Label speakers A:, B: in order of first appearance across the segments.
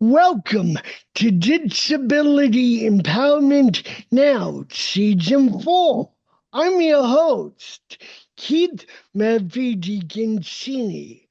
A: Welcome to Disability Empowerment Now, Season 4. I'm your host, Keith Murphy DiCancini.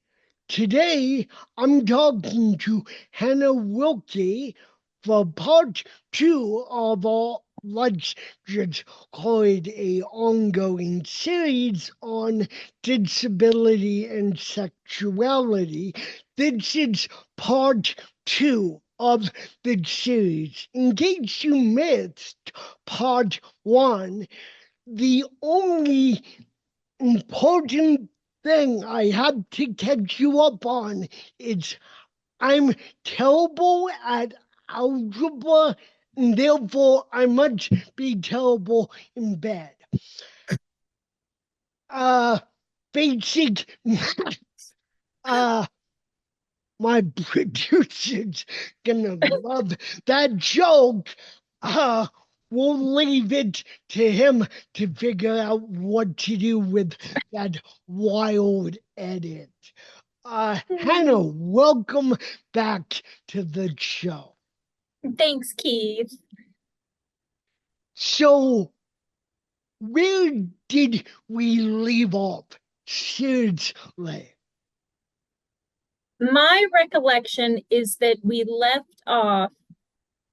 A: Today, I'm talking to Hannah Woelke for part 2 of our, let's just call it a ongoing series on disability and sexuality. This is part 2 of the series. In case you missed part 1, the only important thing I have to catch you up on is I'm terrible at algebra, and therefore I must be terrible in bed. Basic math. My producer's gonna love that joke. We'll leave it to him to figure out what to do with that wild edit. Hannah, welcome back to the show.
B: Thanks, Keith.
A: So, where did we leave off? Seriously.
B: My recollection is that we left off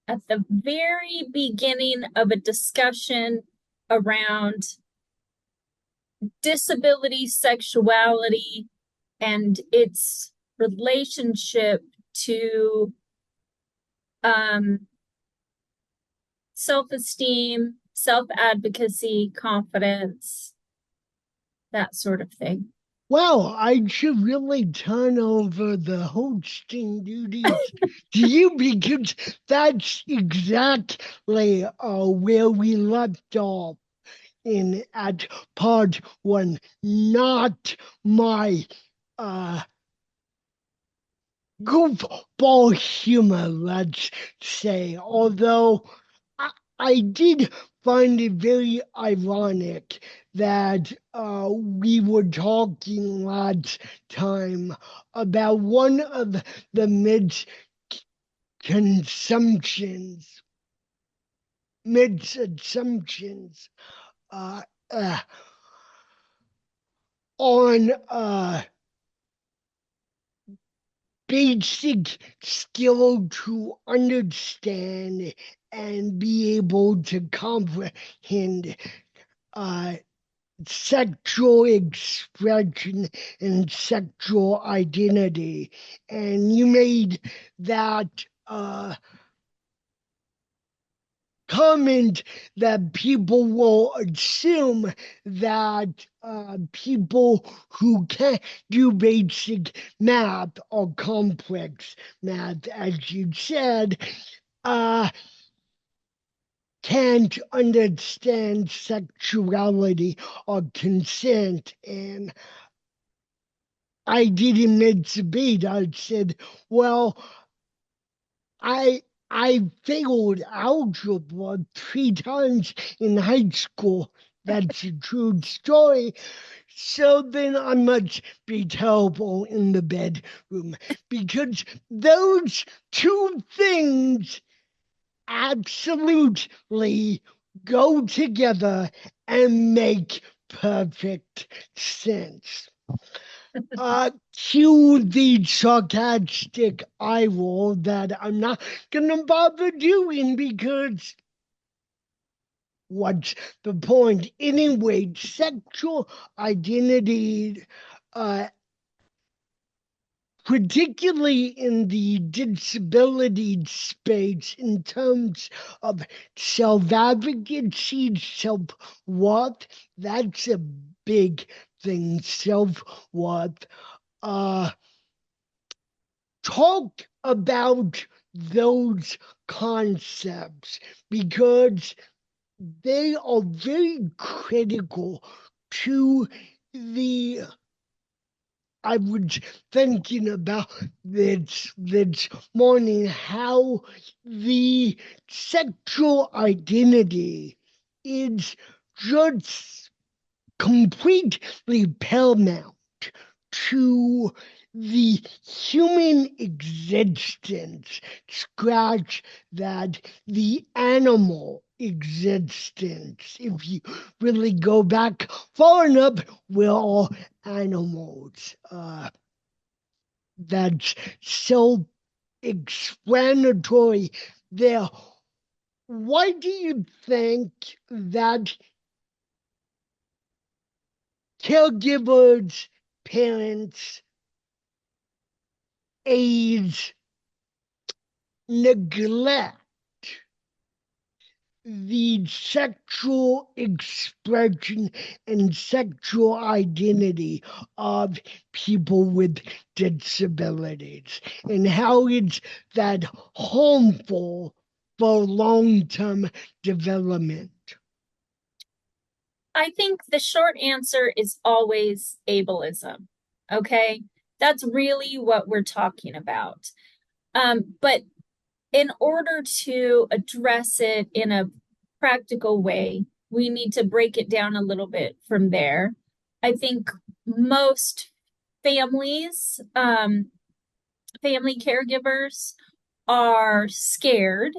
B: at the very beginning of a discussion around disability, sexuality, and its relationship to self-esteem, self-advocacy, confidence, that sort of thing.
A: Wow, I should really turn over the hosting duties to you because that's exactly where we left off at part 1, not my goofball humor, let's say. Although I did find it very ironic that we were talking last time about one of the misassumptions on basic skill to understand and be able to comprehend sexual expression and sexual identity. And you made that comment that people will assume that people who can't do basic math or complex math, as you said, can't understand sexuality or consent. And I didn't miss a beat. I said, well, I failed algebra 3 times in high school. That's a true story. So then I must be terrible in the bedroom because those two things absolutely go together and make perfect sense. Cue the sarcastic eye roll that I'm not gonna bother doing because what's the point? Anyway, sexual identity, particularly in the disability space in terms of self-advocacy, self-worth, that's a big thing, self-worth. Talk about those concepts because they are very critical to the. I was thinking about this morning how the sexual identity is just completely paramount to the human existence, scratch that, the animal existence. If you really go back far enough, we're all animals. That's so explanatory there. Why do you think that caregivers, parents, aides neglect the sexual expression and sexual identity of people with disabilities, and how it's that harmful for long-term development?
B: I think the short answer is always ableism. Okay. That's really what we're talking about. But in order to address it in a practical way, we need to break it down a little bit from there. I think most families, family caregivers are scared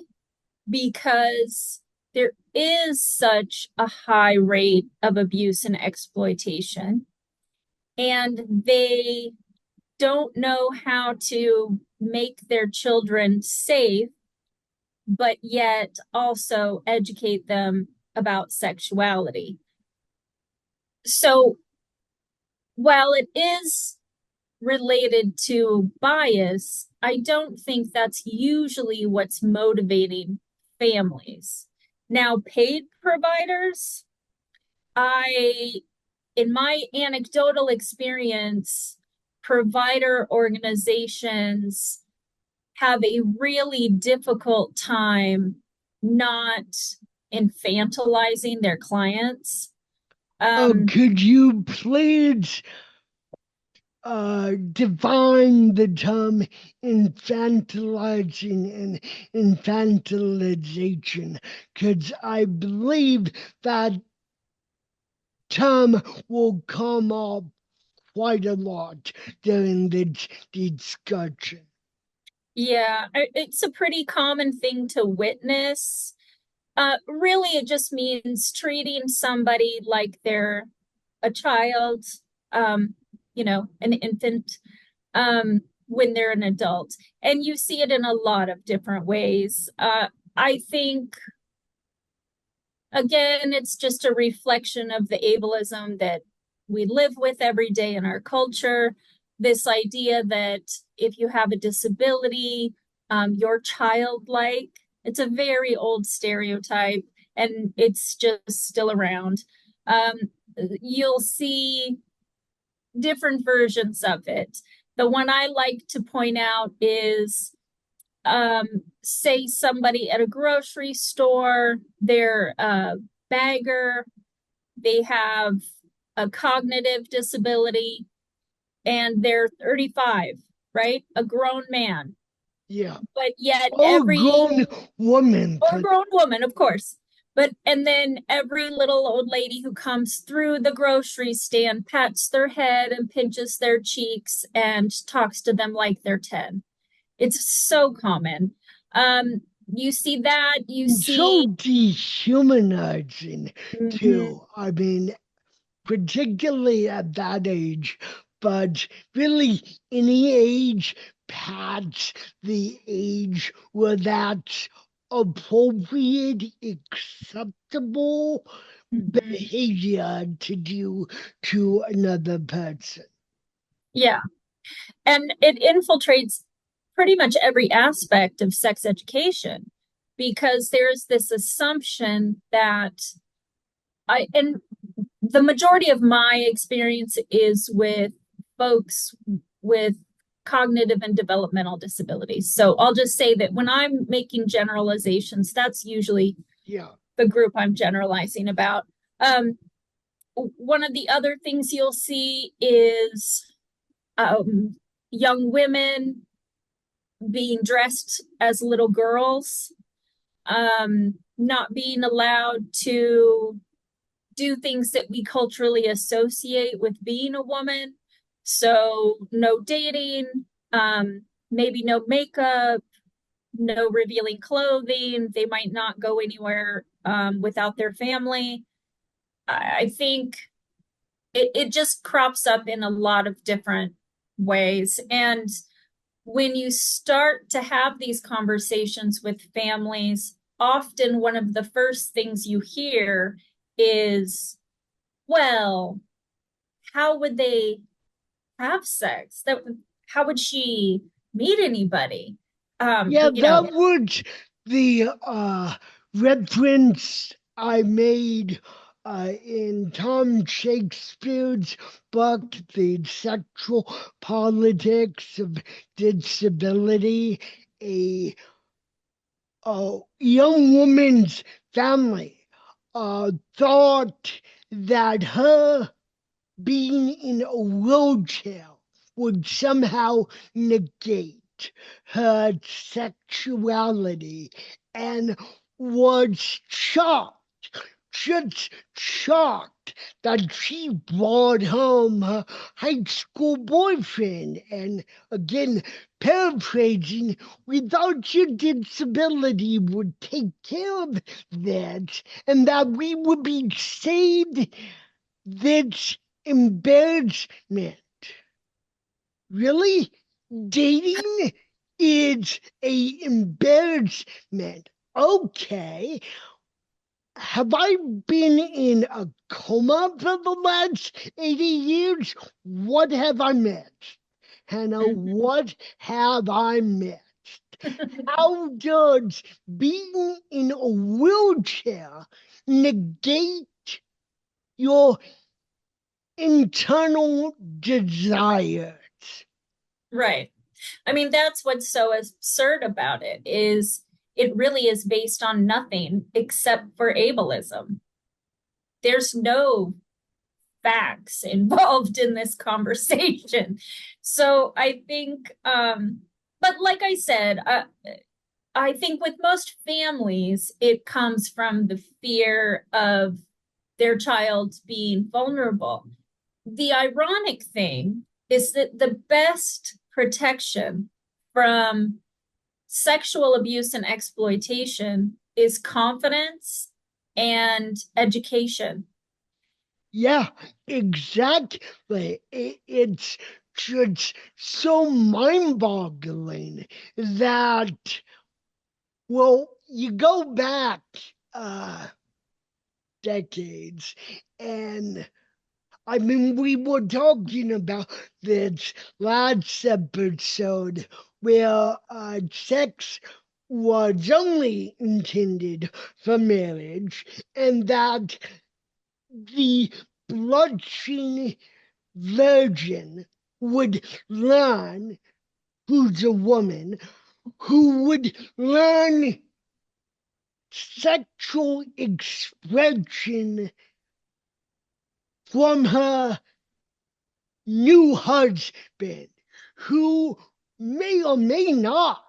B: because there is such a high rate of abuse and exploitation, and they don't know how to make their children safe, but yet also educate them about sexuality. So while it is related to bias, I don't think that's usually what's motivating families. Now, paid providers, I, in my anecdotal experience, provider organizations have a really difficult time not infantilizing their clients. Um,
A: Could you please define the term infantilizing and infantilization? Because I believe that term will come up quite a lot during the discussion.
B: yeah, it's a pretty common thing to witness. Really, it just means treating somebody like they're a child, um, an infant, when they're an adult. And you see it in a lot of different ways. I think, again, it's just a reflection of the ableism that we live with every day in our culture. This idea that if you have a disability, you're childlike. It's a very old stereotype, and it's just still around. Um, you'll see different versions of it. The one I like to point out is, say somebody at a grocery store, they're a bagger, they have a cognitive disability, and they're 35, right? A grown man.
A: Yeah.
B: But yet
A: Oh, grown woman.
B: or a grown woman, of course. And then every little old lady who comes through the grocery stand pats their head and pinches their cheeks and talks to them like they're 10. It's so common. You see that, you
A: So
B: see.
A: dehumanizing,
B: Mhm.
A: too. I mean, particularly at that age, but really any age past the age where that's appropriate, acceptable
B: Mhm.
A: behavior to do to another person.
B: Yeah. And it infiltrates pretty much every aspect of sex education because there's this assumption that and the majority of my experience is with folks with cognitive and developmental disabilities. So I'll just say that when I'm making generalizations, that's usually
A: Yeah.
B: the group I'm generalizing about. Um, One of the other things you'll see is, young women being dressed as little girls, not being allowed to do things that we culturally associate with being a woman. So no dating, maybe no makeup, no revealing clothing. They might not go anywhere without their family. I think it just crops up in a lot of different ways. And when you start to have these conversations with families, often one of the first things you hear is, well, how would they have sex? How would she meet anybody?
A: Yeah,
B: You know,
A: that was the reference I made in Tom Shakespeare's book, The Sexual Politics of Disability. A, a young woman's family thought that her being in a wheelchair would somehow negate her sexuality and was shocked, just shocked that she brought home her high school boyfriend. And again, paraphrasing, we thought your disability would take care of that and that we would be saved this embarrassment. Really? Dating is a embarrassment. Okay. Have I been in a coma for the last 80 years? What have I missed? Hannah, what have I missed? How does being in a wheelchair negate your internal desires?
B: right. I mean, that's what's so absurd about it is it really is based on nothing except for ableism. There's no facts involved in this conversation. So I think, but like I said, I think with most families, it comes from the fear of their child being vulnerable. The ironic thing is that the best protection from sexual abuse and exploitation is confidence and education.
A: Yeah, exactly. It's just so mind boggling that, well, you go back uh, decades and I mean, we were talking about this last episode where sex was only intended for marriage, and that the blushing virgin would learn, who's a woman, who would learn sexual expression from her new husband, who may or may not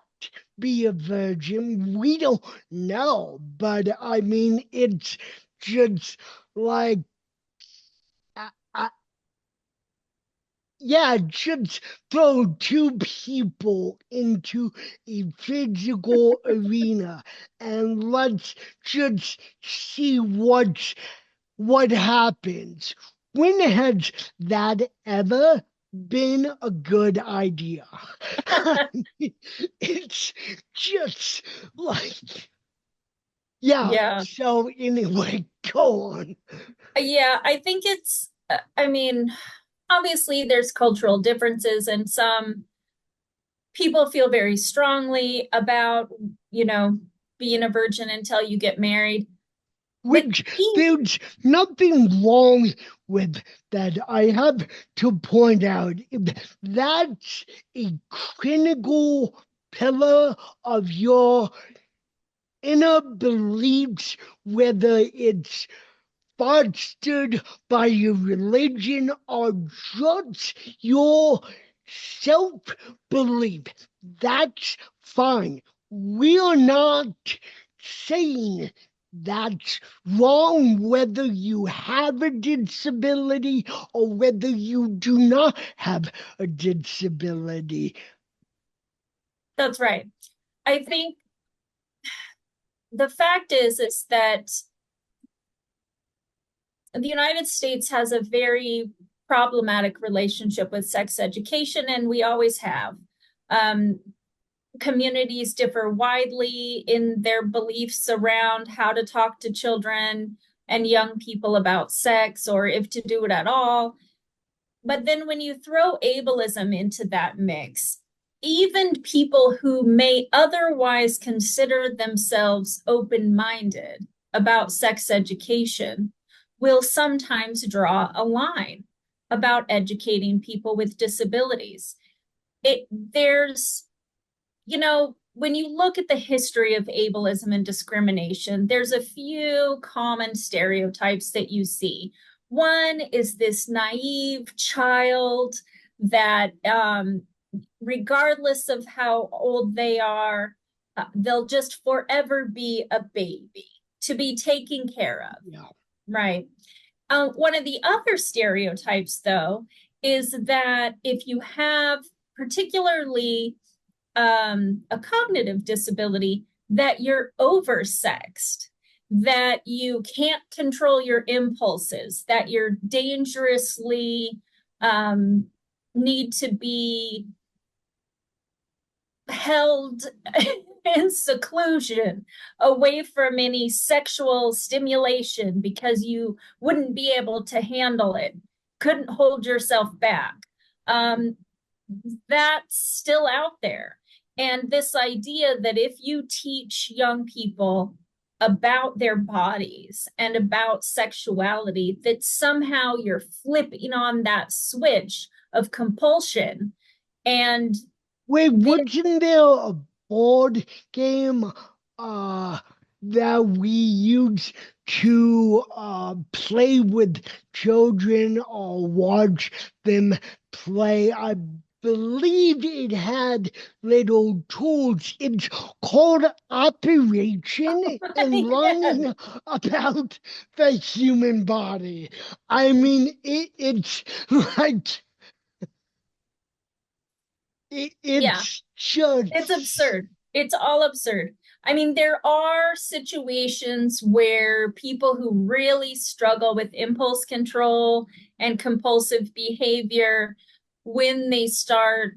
A: be a virgin. We don't know. But I mean, it's just like, I, I, yeah, just throw two people into a physical arena and let's just see what happens. When has that ever been a good idea? It's just like, yeah.
B: Yeah.
A: So anyway, go on.
B: Yeah, I think I mean, obviously there's cultural differences and some people feel very strongly about, you know, being a virgin until you get married. But
A: Which there's nothing wrong with that. I have to point out that's a critical pillar of your inner beliefs, whether it's fostered by your religion or just your self belief. That's fine. We're not saying that's wrong, whether you have a disability or whether you do not have a disability.
B: That's right. I think the fact is that the United States has a very problematic relationship with sex education, and we always have. Um, Communities differ widely in their beliefs around how to talk to children and young people about sex or if to do it at all. But then when you throw ableism into that mix, even people who may otherwise consider themselves open minded about sex education will sometimes draw a line about educating people with disabilities. There's, when you look at the history of ableism and discrimination, there's a few common stereotypes that you see. One is this naive child that, regardless of how old they are, they'll just forever be a baby to be taken care of.
A: Yeah.
B: Right. One of the other stereotypes, though, is that if you have particularly a cognitive disability, that you're oversexed, that you can't control your impulses, that you're dangerously need to be held in seclusion away from any sexual stimulation because you wouldn't be able to handle it, couldn't hold yourself back. That's still out there. And this idea that if you teach young people about their bodies and about sexuality, that somehow you're flipping on that switch of compulsion. And
A: Wait, wasn't there a board game that we use to play with children or watch them play? I believe it had little tools. It's called Operation and learning about the human body. I mean, it's like
B: yeah,
A: it's just
B: it's absurd. It's all absurd. I mean, there are situations where people who really struggle with impulse control and compulsive behavior, when they start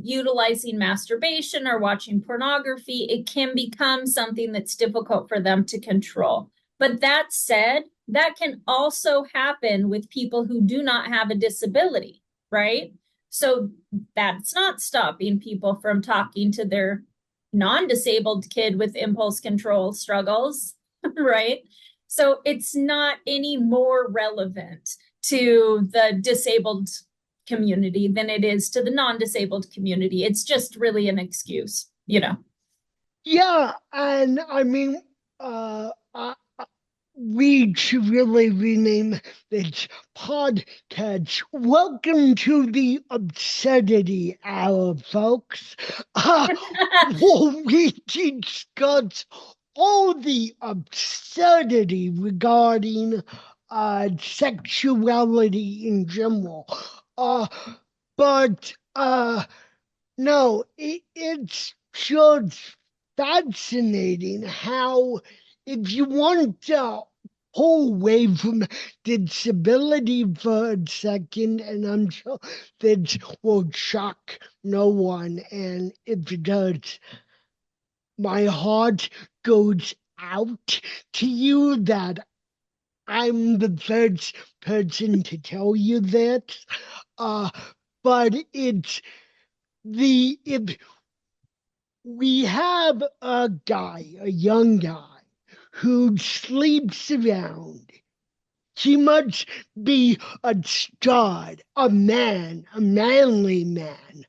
B: utilizing masturbation or watching pornography, it can become something that's difficult for them to control. But that said, that can also happen with people who do not have a disability, right? So that's not stopping people from talking to their non-disabled kid with impulse control struggles, right? So it's not any more relevant to the disabled community than it is to the non-disabled community. It's just really an excuse, you know.
A: yeah, and I mean, uh, uh, we should really rename this podcast. Welcome to the absurdity hour, folks. Where we discuss all the absurdity regarding sexuality in general. Uh, but no, it's just fascinating how, if you want to pull away from disability for a second, and I'm sure this will shock no one, and if it does, my heart goes out to you that I'm the first person to tell you this. Uh, but it's if we have a guy, a young guy, who sleeps around. He must be a stud, a man, a manly man,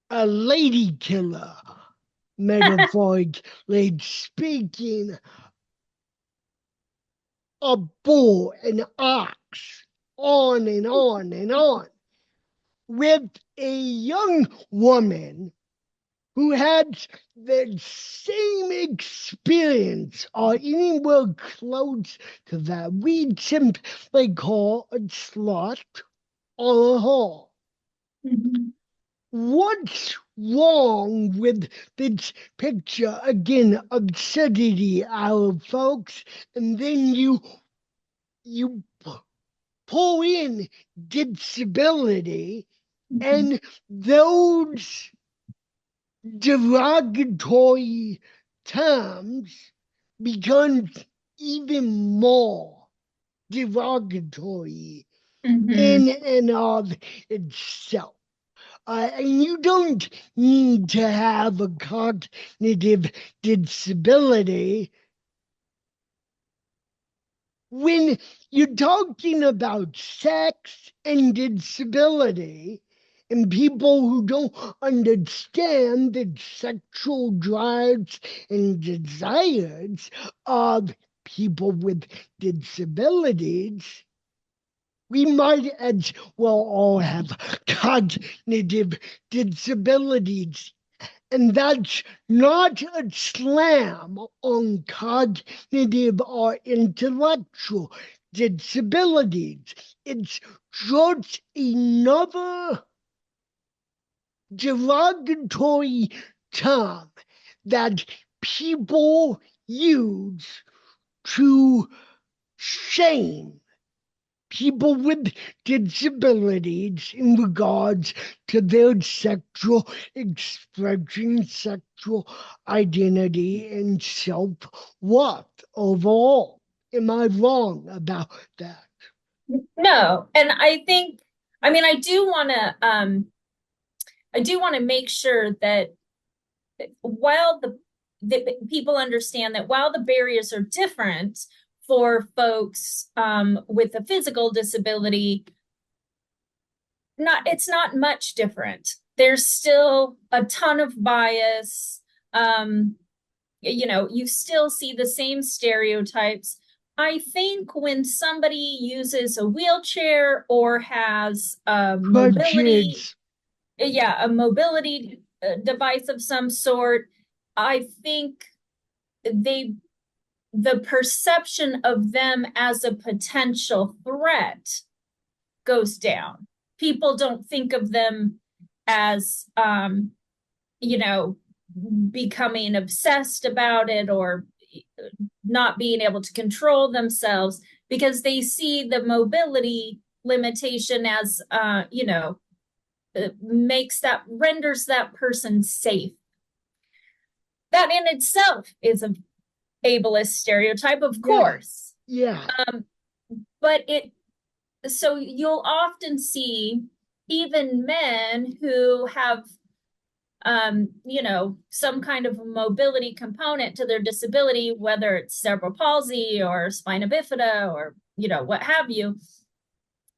A: a lady killer, metaphorically speaking, a bull, an ox, on and on and on. With a young woman who had the same experience or anywhere close to that, we'd simply call a slut or a whore.
B: Mhm.
A: What's wrong with this picture? Again, absurdity out of folks, and then you pull in disability,
B: Mhm.
A: and those derogatory terms become even more derogatory
B: Mhm.
A: in and of itself. And you don't need to have a cognitive disability when you're talking about sex and disability and people who don't understand the sexual drives and desires of people with disabilities. We might as well all have cognitive disabilities. And that's not a slam on cognitive or intellectual disabilities. It's just another derogatory term that people use to shame people with disabilities in regards to their sexual expression, sexual identity, and self worth overall. Am I wrong about that?
B: No, and I think, I mean, I do want to make sure that while the people understand that while the barriers are different for folks with a physical disability, it's not much different. There's still a ton of bias. You still see the same stereotypes. I think when somebody uses a wheelchair or has a mobility,
A: Crutches.
B: yeah, a mobility device of some sort, I think they the perception of them as a potential threat goes down. People don't think of them as you know, becoming obsessed about it or not being able to control themselves because they see the mobility limitation as renders that person safe. That in itself is a ableist stereotype, of
A: Yeah,
B: course.
A: yeah.
B: But so you'll often see even men who have some kind of mobility component to their disability, whether it's cerebral palsy or spina bifida or, what have you,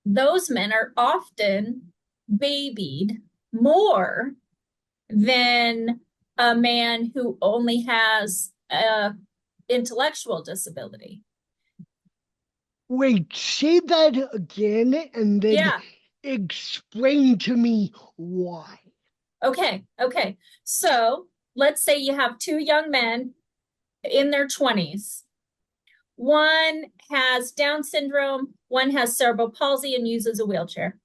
B: those men are often babied more than a man who only has a intellectual disability.
A: Wait, say that again and then
B: Yeah.
A: explain to me why.
B: Okay. Okay. So let's say you have two young men in their 20s. One has Down syndrome, one has cerebral palsy and uses a wheelchair.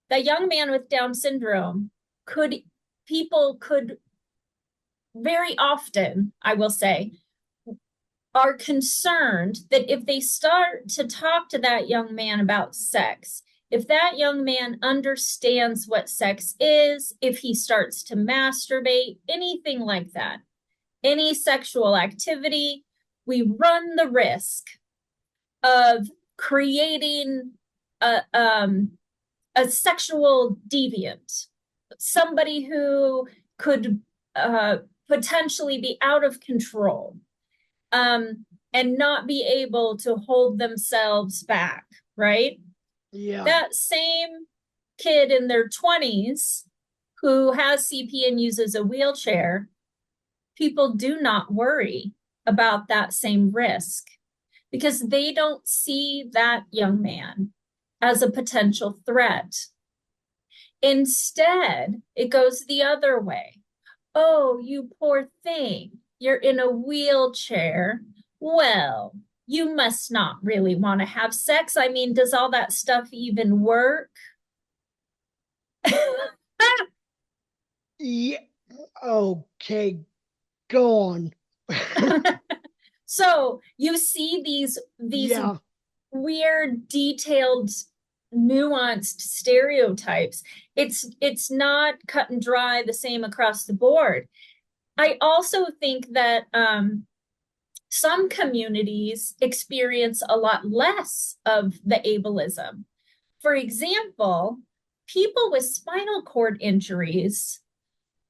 B: The young man with Down syndrome people could very often, I will say, are concerned that if they start to talk to that young man about sex, if that young man understands what sex is, if he starts to masturbate, anything like that, any sexual activity, we run the risk of creating a sexual deviant, somebody who could potentially be out of control and not be able to hold themselves back, right?
A: Yeah.
B: That same kid in their 20s who has CP and uses a wheelchair, people do not worry about that same risk because they don't see that young man as a potential threat. Instead, it goes the other way. Oh, you poor thing. You're in a wheelchair. Well, you must not really want to have sex. I mean, does all that stuff even work?
A: Yeah, okay, go on.
B: So you see these
A: Yeah,
B: weird, detailed, nuanced stereotypes. It's not cut and dry the same across the board. I also think that some communities experience a lot less of the ableism. For example, people with spinal cord injuries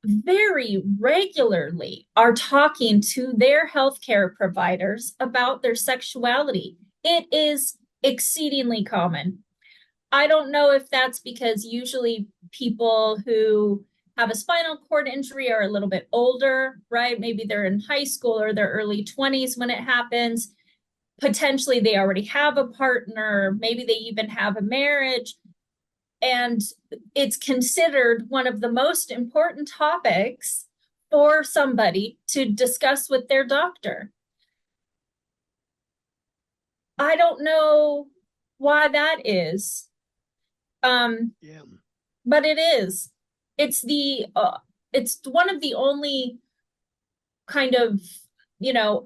B: very regularly are talking to their healthcare providers about their sexuality. It is exceedingly common. I don't know if that's because usually people who have a spinal cord injury are a little bit older, right? Maybe they're in high school or their early 20s when it happens. Potentially they already have a partner, maybe they even have a marriage, and it's considered one of the most important topics for somebody to discuss with their doctor. I don't know why that is,
A: yeah,
B: but it is. It's the it's one of the only kind of, you know,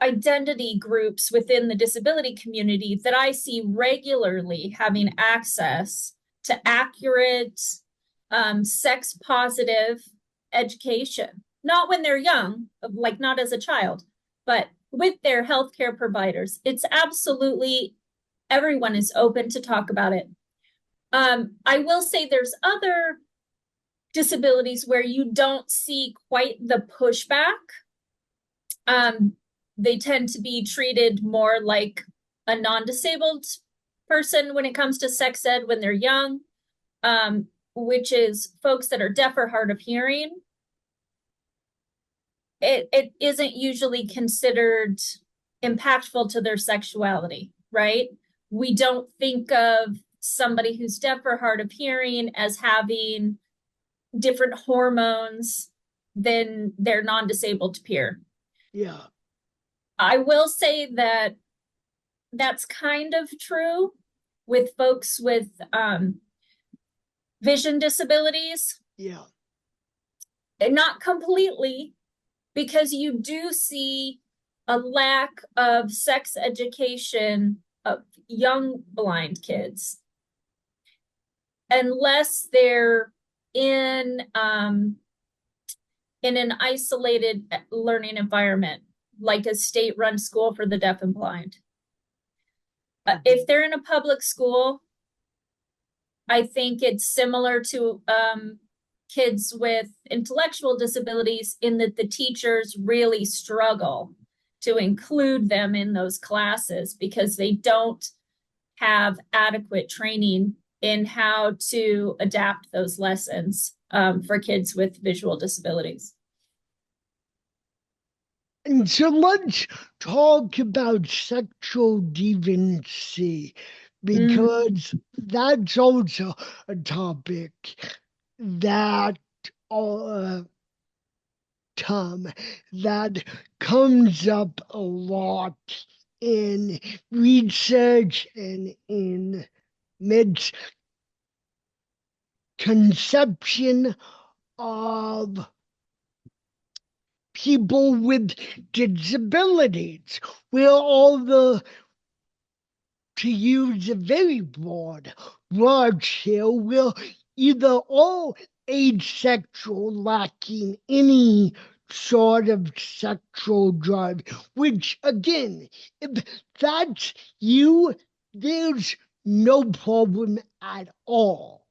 B: identity groups within the disability community that I see regularly having access to accurate, sex positive education. Not when they're young, like not as a child, but with their healthcare providers. It's absolutely everyone is open to talk about it. I will say there's other disabilities where you don't see quite the pushback. Um, they tend to be treated more like a non-disabled person when it comes to sex ed when they're young, which is folks that are deaf or hard of hearing. It isn't usually considered impactful to their sexuality, right? We don't think of somebody who's deaf or hard of hearing as having different hormones than their non-disabled peer.
A: yeah,
B: I will say that that's kind of true with folks with vision disabilities.
A: yeah,
B: And not completely, because you do see a lack of sex education of young blind kids unless they're in an isolated learning environment, like a state-run school for the deaf and blind. If they're in a public school, I think it's similar to kids with intellectual disabilities in that the teachers really struggle to include them in those classes because they don't have adequate training in how to adapt those lessons for kids with visual disabilities.
A: And so let's talk about sexual deviancy
B: Mm-hmm.
A: because that's also a topic that uh, Tom, that comes up a lot in research and in misconception of people with disabilities, where all the, to use a very broad scale, will either all asexual, lacking any sort of sexual drive, which again, if that's you, there's no problem at all.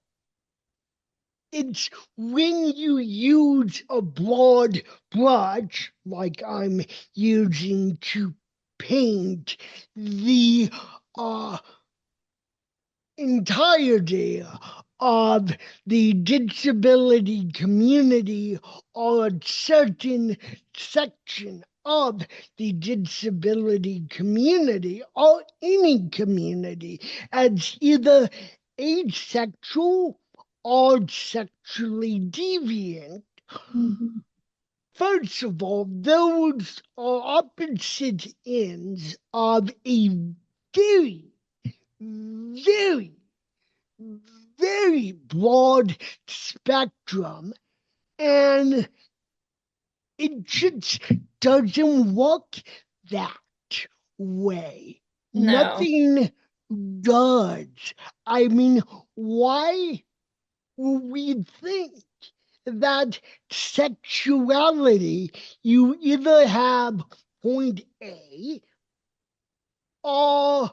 A: It's when you use a broad brush, like I'm using to paint the uh, entirety of the disability community or a certain section of the disability community or any community as either asexual or sexually deviant.
B: Mm-hmm.
A: first of all, those are opposite ends of a very, very, very broad spectrum, and it just doesn't work that way.
B: No,
A: Nothing does. I mean, why would we think that sexuality, you either have point A or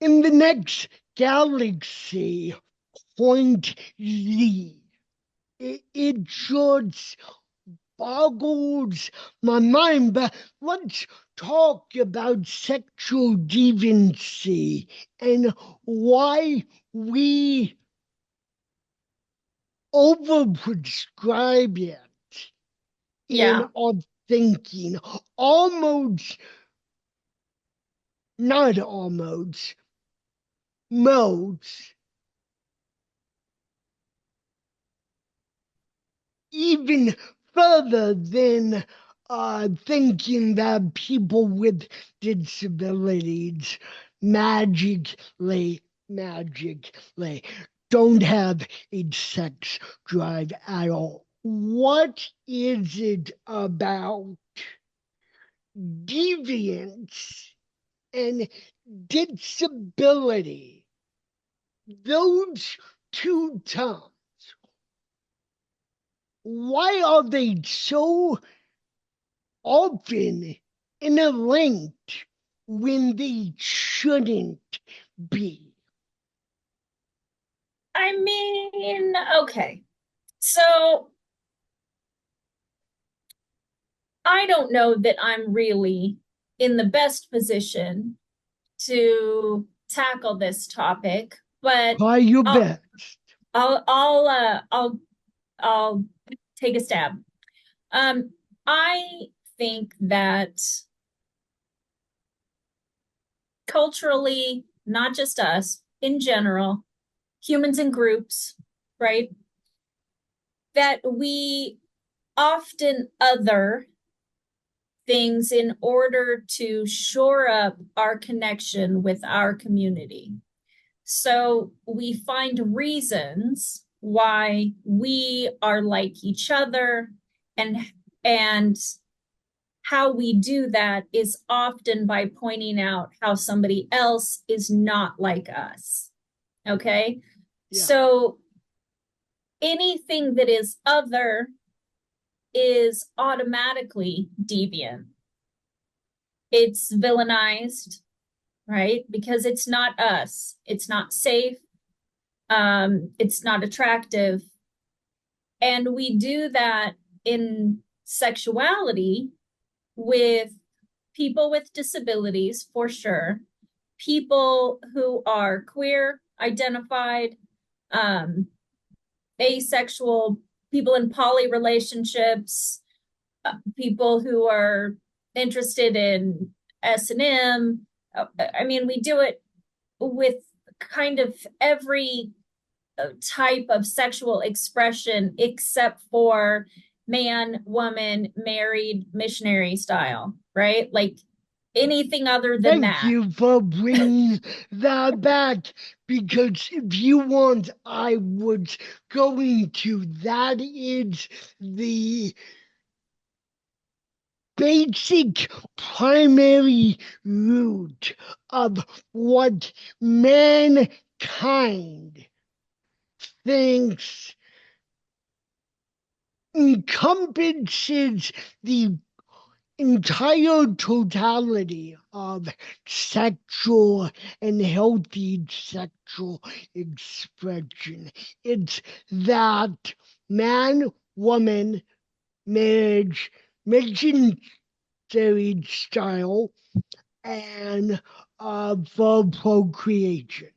A: in the next galaxy, point Z? It just boggles my mind. But let's talk about sexual deviancy and why we overprescribe it in
B: yeah.
A: our thinking. Almost, not almost, most, even further than thinking that people with disabilities magically don't have a sex drive at all. What is it about deviance and disability? Those two terms, why are they so often interlinked when they shouldn't be?
B: I mean, okay. So I don't know that I'm really in the best position to tackle this topic, but
A: Try your
B: I'll
A: best.
B: I'll I'll uh, I'll I'll take a stab. Um, I think that culturally, not just us, in general, humans in groups, right? That we often other things in order to shore up our connection with our community. So we find reasons why we are like each other, and and how we do that is often by pointing out how somebody else is not like us. Okay?
A: Yeah.
B: So anything that is other is automatically deviant. It's villainized, right? Because it's not us. It's not safe. It's not attractive. And we do that in sexuality with people with disabilities, for sure, people who are queer identified, um, asexual, people in poly relationships, people who are interested in S&M. I mean, we do it with kind of every type of sexual expression except for man, woman, married, missionary style, right? Like anything other than
A: Thank
B: that.
A: you for bringing that back, because if you want, I was going to. That is the basic primary root of what mankind thinks encompasses the entire totality of sexual and healthy sexual expression. It's that man, woman, marriage, missionary style, and for procreation.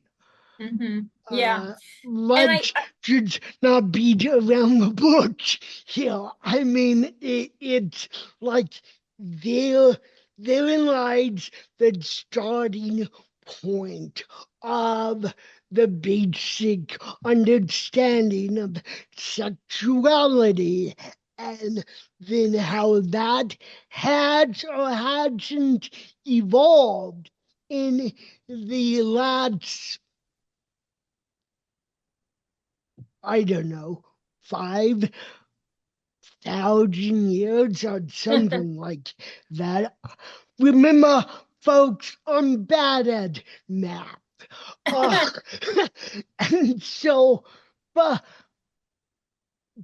B: Mm-hmm. Yeah.
A: Uh,
B: And I,
A: let's just not beat around the bush here. I mean, it's like there, therein lies the starting point of the basic understanding of sexuality and then how that has or hasn't evolved in the last, I don't know, 5,000 years or something like that. Remember, folks, I'm bad at math. Uh, and so, but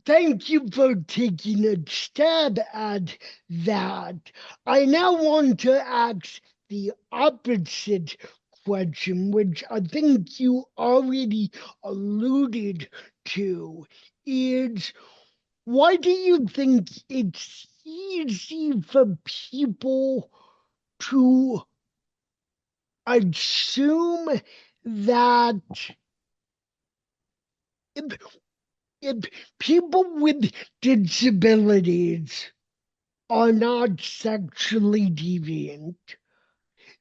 A: thank you for taking a stab at that. I now want to ask the opposite question, which I think you already alluded to, is why do you think it's easy for people to assume that if, if people with disabilities are not sexually deviant,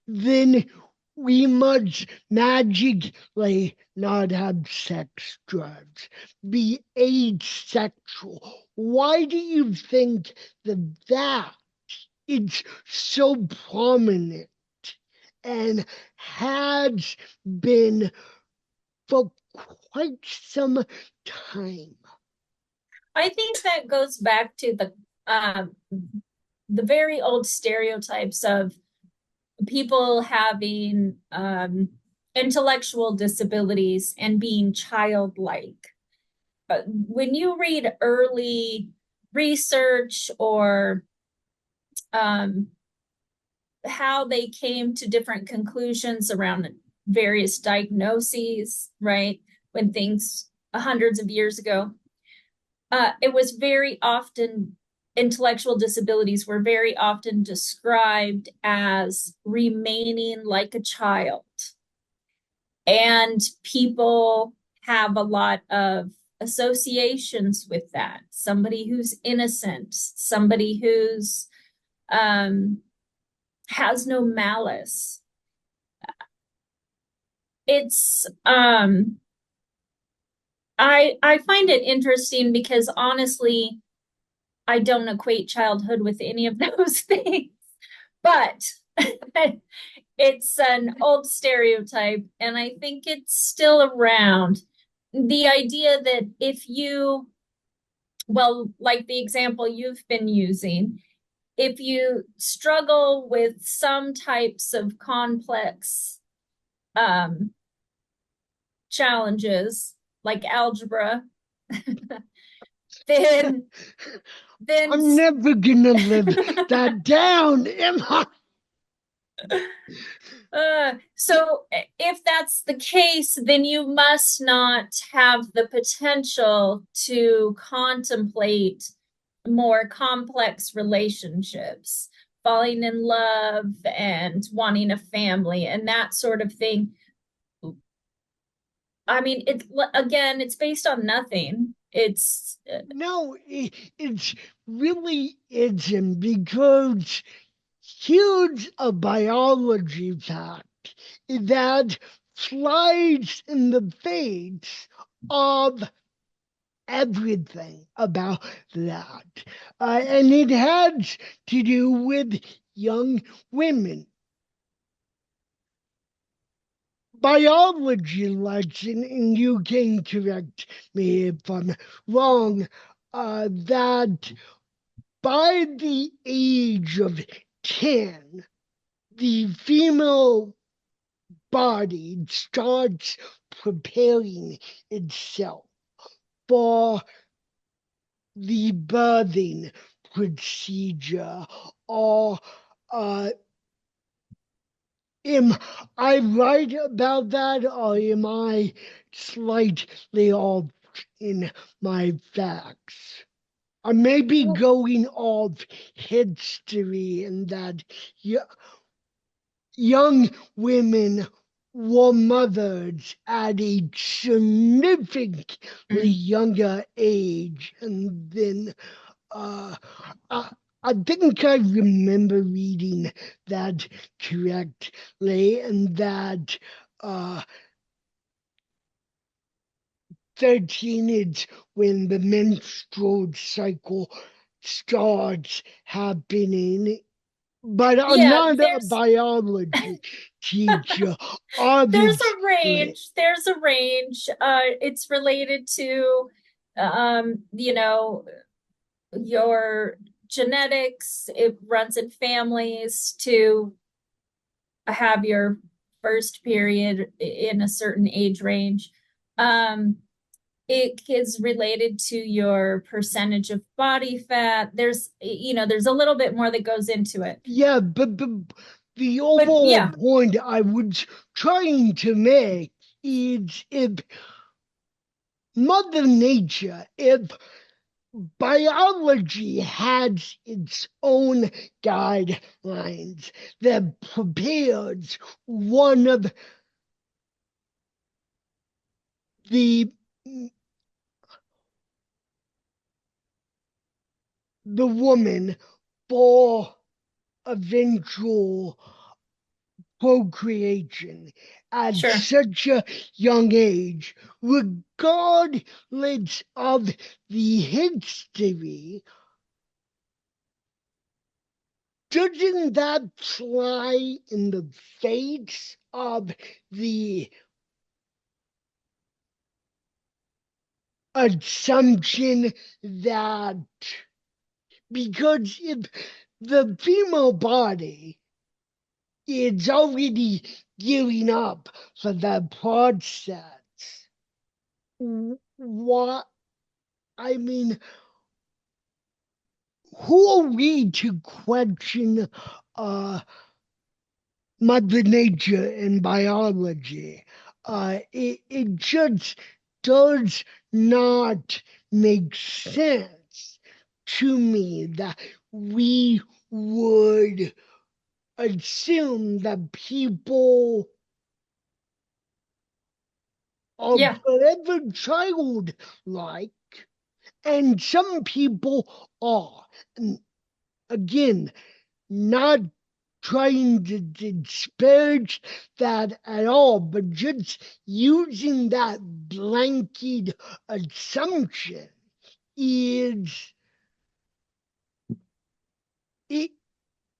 A: then we must magically not have sex drives, be asexual. Why do you think that is so prominent and has been for quite some time?
B: I think that goes back to the very old stereotypes of people having intellectual disabilities and being childlike. But when you read early research or um, how they came to different conclusions around various diagnoses, right? When things hundreds of years ago, it was very often intellectual disabilities were very often described as remaining like a child. And people have a lot of associations with that. Somebody who's innocent, somebody who's um, has no malice. It's I find it interesting because honestly, I don't equate childhood with any of those things. But it's an old stereotype, and I think it's still around. The idea that if you, well, like the example you've been using, if you struggle with some types of complex um, challenges, like algebra, then then
A: I'm never gonna live that down, am I?
B: So if that's the case, then you must not have the potential to contemplate more complex relationships, falling in love and wanting a family and that sort of thing. I mean, it again, it's based on nothing. It's
A: No, it's really isn't because here's a biology fact that flies in the face of everything about that. And it has to do with young women. Biology lesson, and you can correct me if I'm wrong, that by the age of 10, the female body starts preparing itself for the birthing procedure. Or am I right about that, or am I slightly off in my facts? I may be going off history in that young women were mothers at a significantly younger age. And then uh, I, I think I remember reading that correctly, and that uh, 13 is when the menstrual cycle starts happening. But I'm
B: Yeah,
A: not a biology teacher,
B: there's
A: obviously.
B: a range. There's a range. It's related to, you know, your genetics. It runs in families to have your first period in a certain age range. Um, it is related to your percentage of body fat. There's a little bit more that goes into it.
A: Yeah, but the
B: But
A: overall
B: yeah,
A: point I was trying to make is if Mother Nature, if biology has its own guidelines that prepares one of the woman for eventual procreation at
B: sure.
A: such a young age, regardless of the history, doesn't that fly in the face of the assumption that because if the female body is already gearing up for that process, what I mean, who are we to question uh, Mother Nature and biology? It just does not make sense to me that we would assume that people are
B: Yeah.
A: forever childlike, and some people are. And again, not trying to disparage that at all, but just using that blanket assumption is it,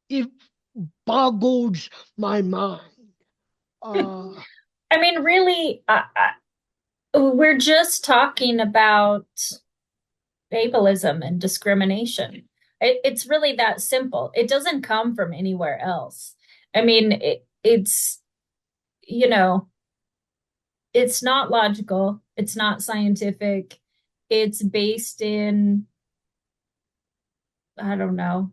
A: it boggles my mind. Uh,
B: I mean, really, we're just talking about ableism and discrimination. It's really that simple. It doesn't come from anywhere else. I mean, you know, it's not logical, it's not scientific, it's based in, I don't know,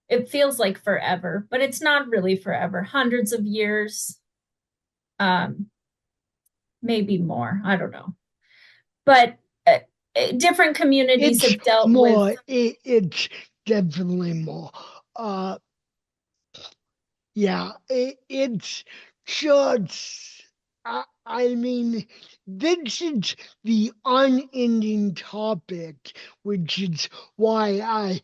B: it feels like forever, but it's not really forever. Hundreds of years, um, maybe more. I don't know. But different communities
A: it's
B: have dealt with.
A: more, it's definitely more. Uh, Yeah, it's just, I mean, this is the unending topic, which is why I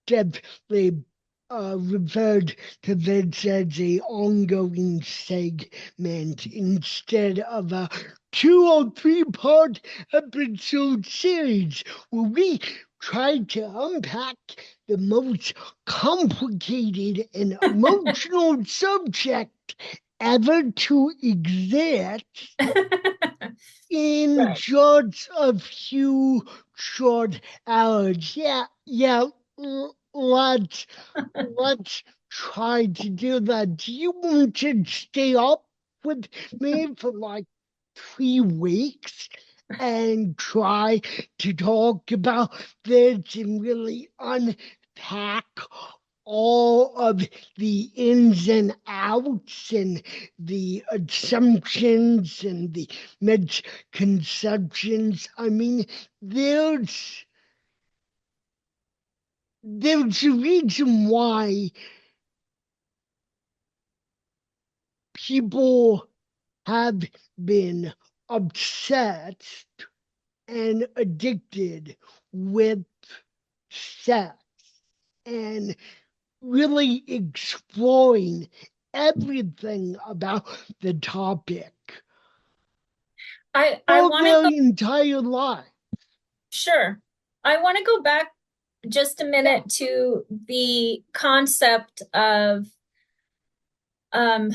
A: definitely referred to this as a ongoing segment instead of a 2 or 3 part episode series where we try to unpack the most complicated and emotional subject ever to exist in
B: Right.
A: just a few short hours. Yeah, yeah. Let's try to do that. Do you want to stay up with me for like 3 weeks and try to talk about this and really unpack all of the ins and outs and the assumptions and the misconceptions? I mean, there's there's a reason why people have been obsessed and addicted with sex and really exploring everything about the topic.
B: I
A: all
B: want to
A: their
B: go,
A: entire life.
B: sure. I want to go back just a minute to the concept of um,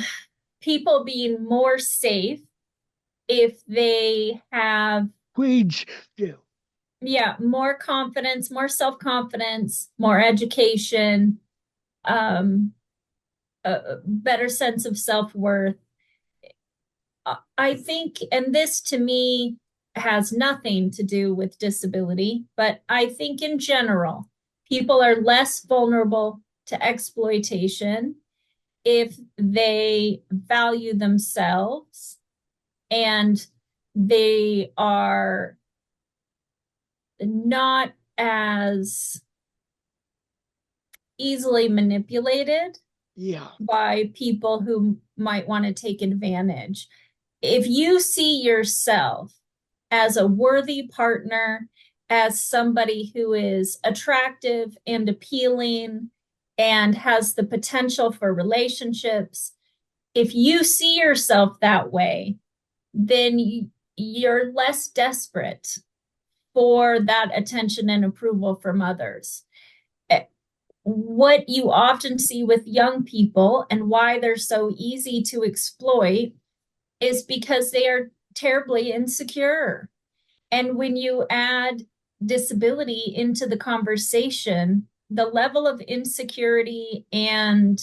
B: people being more safe if they have,
A: Please do.
B: yeah, more confidence, more self-confidence, more education, um, a better sense of self-worth. I think, and this to me has nothing to do with disability, but I think in general, people are less vulnerable to exploitation if they value themselves and they are not as easily manipulated
A: Yeah.
B: by people who might want to take advantage. If you see yourself as a worthy partner, as somebody who is attractive and appealing and has the potential for relationships, if you see yourself that way, then you're less desperate for that attention and approval from others. What you often see with young people and why they're so easy to exploit is because they are terribly insecure. And when you add disability into the conversation, the level of insecurity and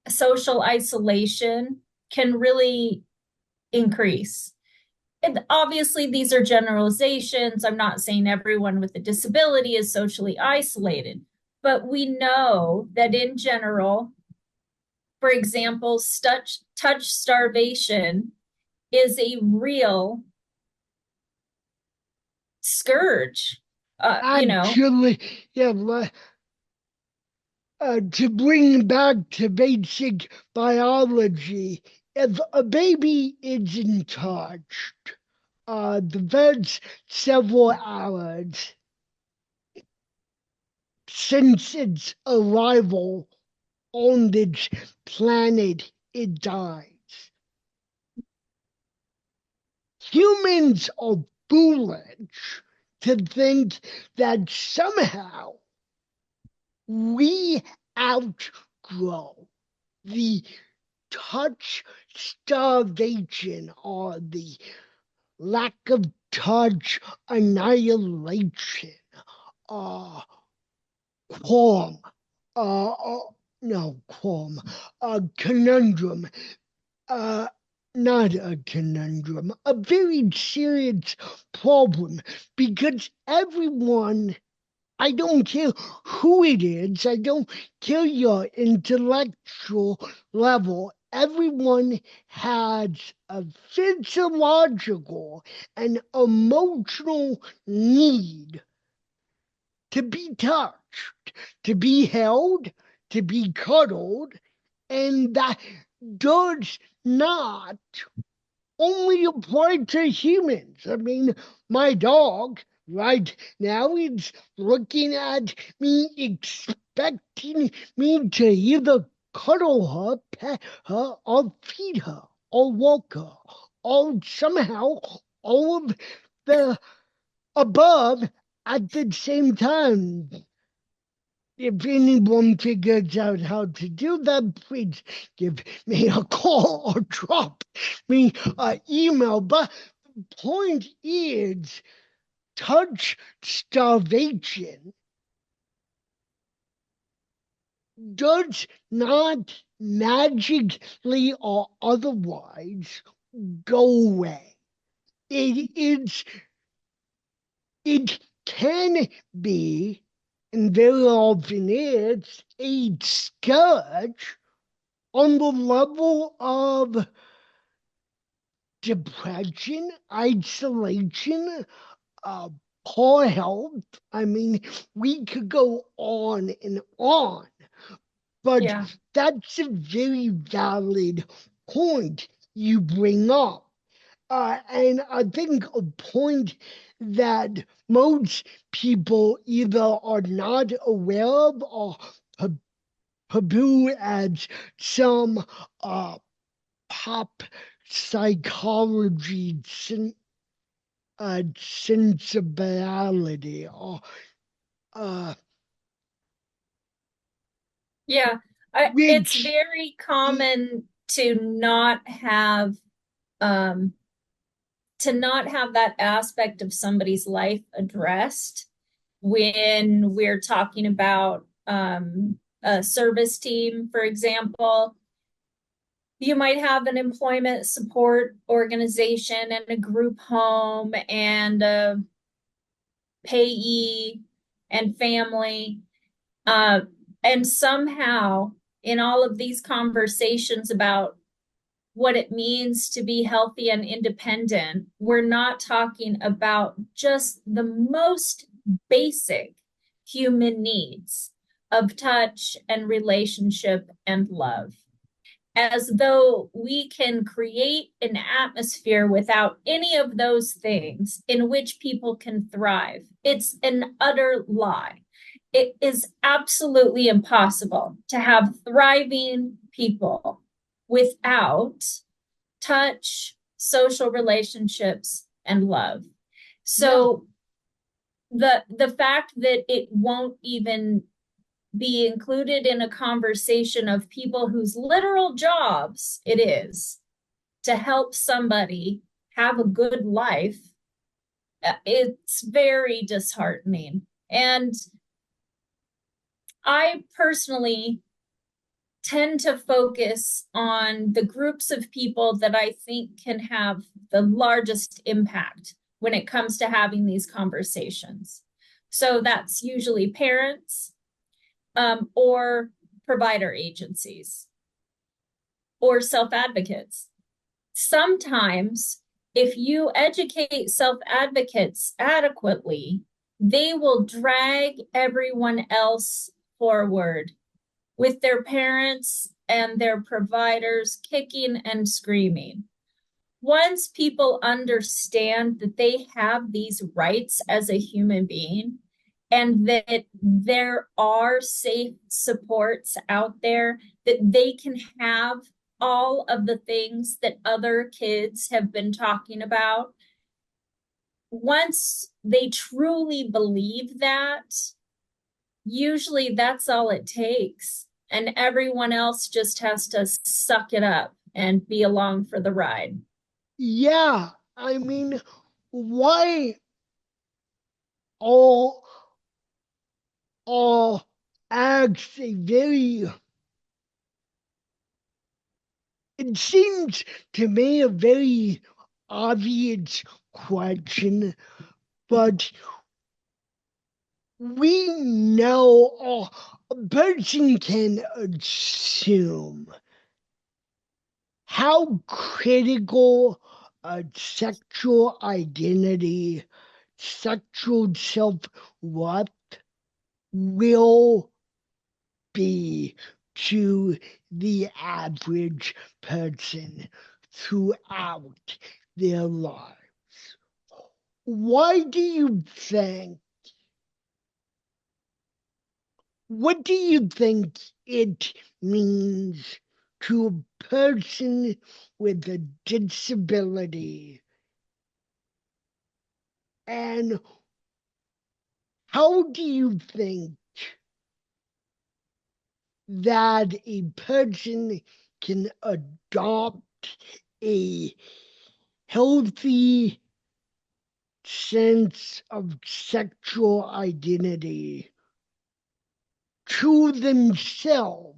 B: social isolation can really increase. And obviously, these are generalizations. I'm not saying everyone with a disability is socially isolated, but we know that in general, for example, touch starvation is a real scourge. You know,
A: Actually, yeah, to bring back to basic biology, if a baby isn't touched, the first several hours since its arrival on this planet, it dies. Humans are foolish to think that somehow we outgrow the touch starvation or the lack of touch annihilation, uh, qualm, no, qualm, conundrum, uh, not a conundrum, a very serious problem because everyone, I don't care who it is, I don't care your intellectual level, everyone has a physiological and emotional need to be touched, to be held, to be cuddled, and that does not only apply to humans. I mean, my dog right now is looking at me, expecting me to either cuddle her, pet her, or feed her, or walk her, or somehow all of the above at the same time. If anyone figures out how to do that, please give me a call or drop me an email. But the point is, touch starvation does not magically or otherwise go away. It is, it can be, and very often is, a scourge on the level of depression, isolation, uh, poor health. I mean, we could go on and on, but
B: yeah,
A: that's a very valid point you bring up. And I think a point that most people either are not aware of or poo as some uh, pop psychology sensibility, or uh,
B: Yeah, it's
A: which
B: very common um, to not have that aspect of somebody's life addressed when we're talking about a service team, for example. You might have an employment support organization and a group home and a payee and family. Uh, and somehow, in all of these conversations about what it means to be healthy and independent, we're not talking about just the most basic human needs of touch and relationship and love, as though we can create an atmosphere without any of those things in which people can thrive. It's an utter lie. It is absolutely impossible to have thriving people without touch, social relationships, and love.
A: yeah,
B: So the fact that it won't even be included in a conversation of people whose literal jobs it is to help somebody have a good life, it's very disheartening. And I personally tend to focus on the groups of people that I think can have the largest impact when it comes to having these conversations. So that's usually parents, or provider agencies or self advocates. Sometimes, if you educate self advocates adequately, they will drag everyone else forward with their parents and their providers kicking and screaming. Once people understand that they have these rights as a human being and that there are safe supports out there, that they can have all of the things that other kids have been talking about, once they truly believe that, usually that's all it takes. And everyone else just has to suck it up and be along for the ride.
A: yeah. I mean, why all all asks a very, it seems to me a very obvious question, but we know, a person can assume how critical a sexual identity, sexual self-worth will be to the average person throughout their life. Why do you think, what do you think it means to a person with a disability? And how do you think that a person can adopt a healthy sense of sexual identity to themselves,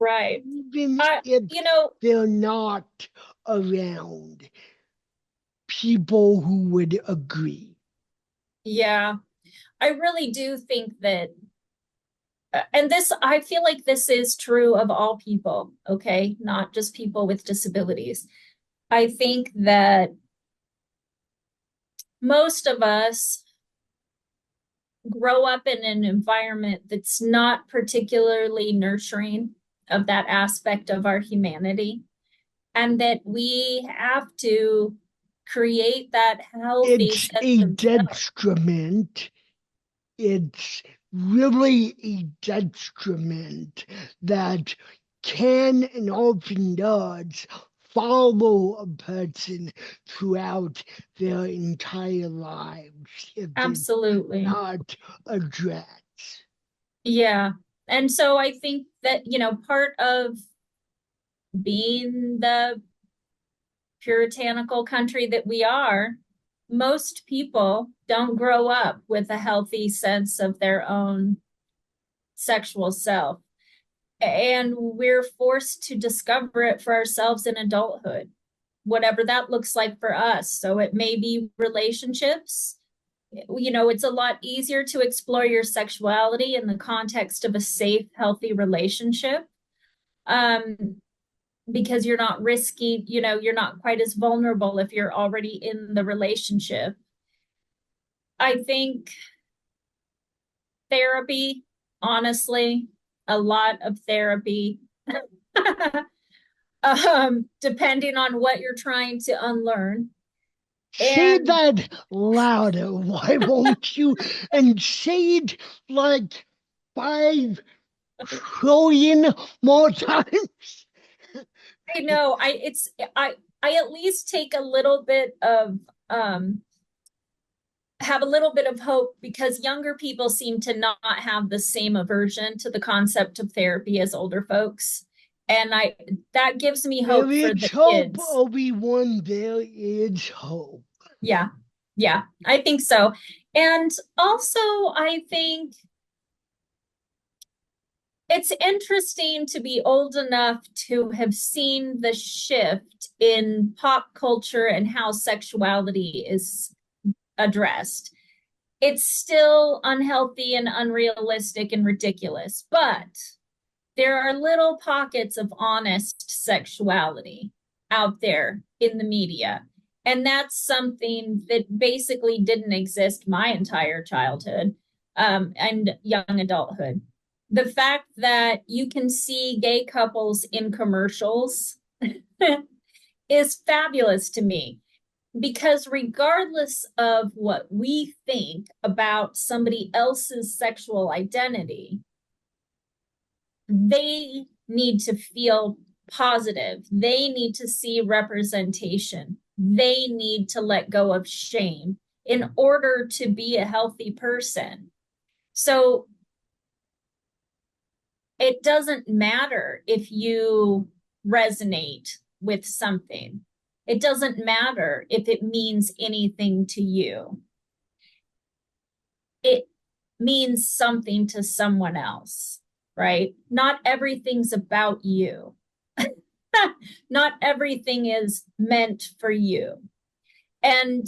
B: Right.
A: even
B: I,
A: if
B: you know,
A: they're not around people who would agree?
B: yeah, I really do think that, and this, I feel like this is true of all people, okay? Not just people with disabilities. I think that most of us grow up in an environment that's not particularly nurturing of that aspect of our humanity, and that we have to create that healthy
A: It's
B: sense
A: a
B: of self.
A: detriment. It's really a detriment that can and often does follow a person throughout their entire lives if it's
B: Absolutely.
A: not addressed.
B: Yeah. And so I think that, part of being the puritanical country that we are, most people don't grow up with a healthy sense of their own sexual self. And we're forced to discover it for ourselves in adulthood, whatever that looks like for us. So it may be relationships. It's a lot easier to explore your sexuality in the context of a safe, healthy relationship. Because you're not risky, you're not quite as vulnerable if you're already in the relationship. I think therapy, honestly, a lot of therapy, depending on what you're trying to unlearn.
A: Say
B: And
A: that louder, why won't you? And say it like 5 trillion more times.
B: I know I at least take a little bit of have a little bit of hope because younger people seem to not have the same aversion to the concept of therapy as older folks. And that gives me
A: There
B: hope for
A: is
B: the
A: hope,
B: kids.
A: Obi-Wan, there is hope.
B: Yeah. Yeah, I think so. And also, I think it's interesting to be old enough to have seen the shift in pop culture and how sexuality is addressed. It's still unhealthy and unrealistic and ridiculous, but there are little pockets of honest sexuality out there in the media. And that's something that basically didn't exist my entire childhood and young adulthood. The fact that you can see gay couples in commercials is fabulous to me because regardless of what we think about somebody else's sexual identity, they need to feel positive. They need to see representation. They need to let go of shame in order to be a healthy person. So it doesn't matter if you resonate with something. It doesn't matter if it means anything to you. It means something to someone else, right? Not everything's about you. Not everything is meant for you. And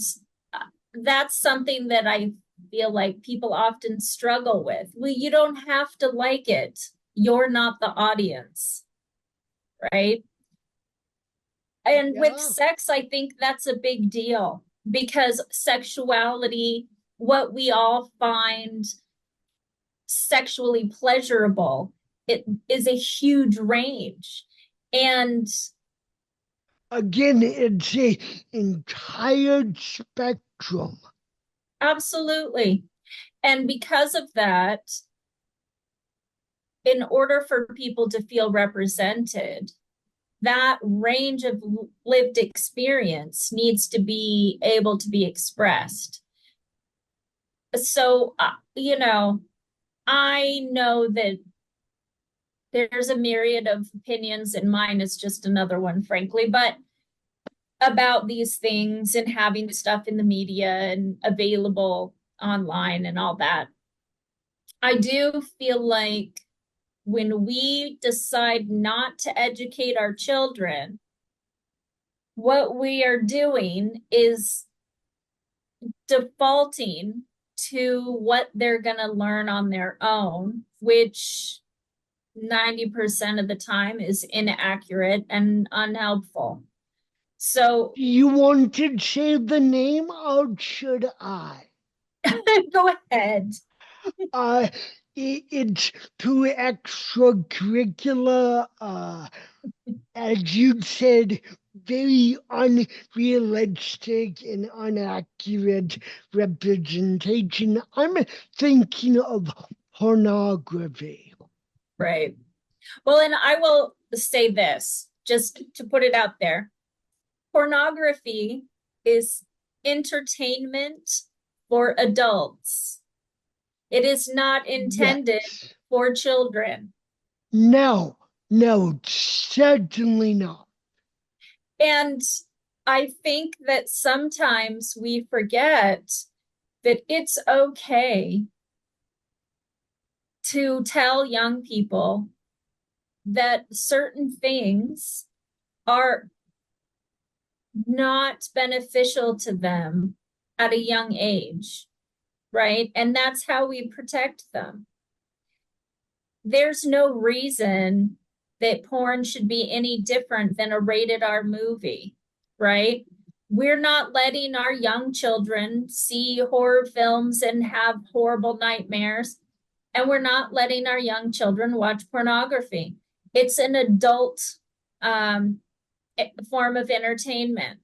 B: that's something that I feel like people often struggle with. Well, you don't have to like it. You're not the audience, right? And with
A: Yeah.
B: sex, I think that's a big deal because sexuality, what we all find sexually pleasurable, it is a huge range. And
A: Again, it's a entire spectrum.
B: absolutely. And because of that, in order for people to feel represented, that range of lived experience needs to be able to be expressed. So, I know that there's a myriad of opinions, and mine is just another one, frankly, but about these things and having stuff in the media and available online and all that. I do feel like when we decide not to educate our children, what we are doing is defaulting to what they're going to learn on their own, which 90% of the time is inaccurate and unhelpful. So
A: Do you want to say the name or should I?
B: go ahead.
A: Uh, it's two extracurricular, as you said, very unrealistic and inaccurate representation. I'm thinking of pornography.
B: Right. Well, and I will say this, just to put it out there. pornography is entertainment for adults. It is not intended
A: Yes.
B: for children.
A: No, no, certainly not.
B: And I think that sometimes we forget that it's okay to tell young people that certain things are not beneficial to them at a young age, right? And that's how we protect them. There's no reason that porn should be any different than a rated R movie, right? We're not letting our young children see horror films and have horrible nightmares. And we're not letting our young children watch pornography. It's an adult um, form of entertainment.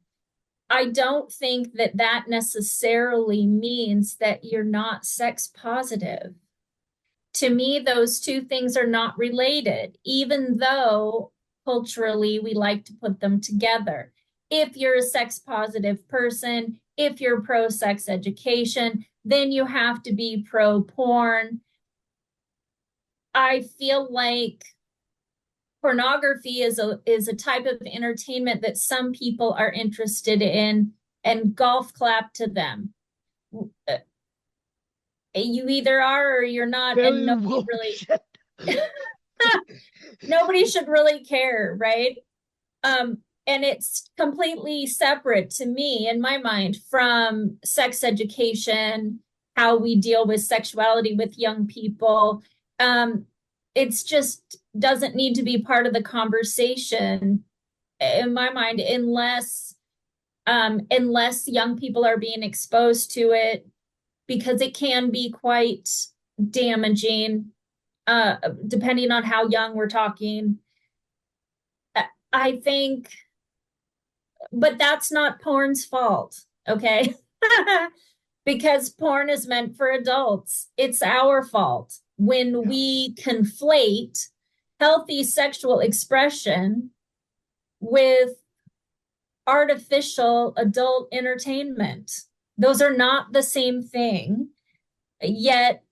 B: I don't think that that necessarily means that you're not sex positive. To me, those two things are not related, even though culturally we like to put them together. If you're a sex positive person, if you're pro sex education, then you have to be pro porn. I feel like pornography is a type of entertainment that some people are interested in, and golf clap to them. You either are or you're not, and
A: Very
B: nobody
A: well
B: really
A: said.
B: nobody should really care, right? And it's completely separate to me in my mind from sex education, how we deal with sexuality with young people. It's just doesn't need to be part of the conversation in my mind unless young people are being exposed to it, because it can be quite damaging, depending on how young we're talking. I think, but that's not porn's fault, okay? Because porn is meant for adults. It's our fault when
A: Yeah.
B: we conflate healthy sexual expression with artificial adult entertainment. Those are not the same thing. Yet,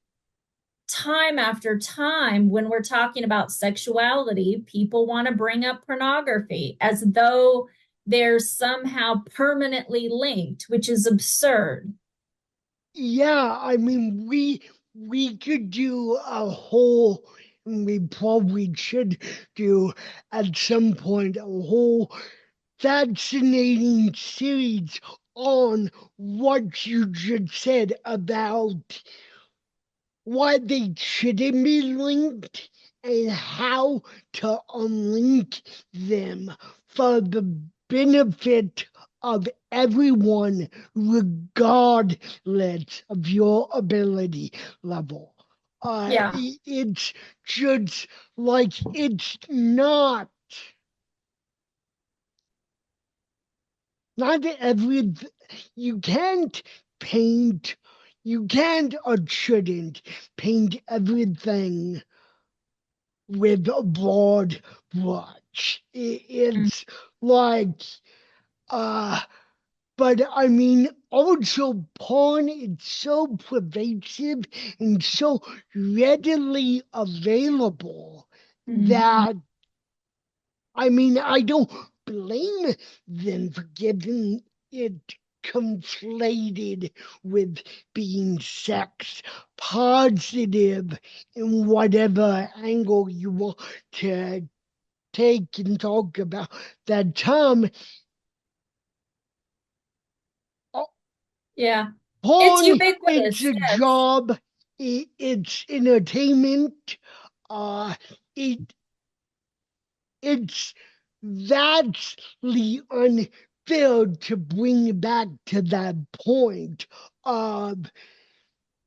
B: time after time, when we're talking about sexuality, people want to bring up pornography as though they're somehow permanently linked, which is absurd.
A: Yeah, I mean, we could do a whole, and we probably should do at some point a whole fascinating series on what you just said about why they shouldn't be linked and how to unlink them for the benefit of everyone, regardless of your ability level.
B: Yeah.
A: It's just like it's not every, you can't paint, you can't or shouldn't paint everything with a broad brush. It's like, uh, but I mean, also porn is so pervasive and so readily available
B: Mm-hmm.
A: that, I mean, I don't blame them for getting it conflated with being sex positive in whatever angle you want to take and talk about that term. uh,
B: Yeah. It's
A: Porn, it's
B: ubiquitous.
A: a
B: Yes.
A: job, it's entertainment, uh, it it's vastly unfair to bring back to that point of,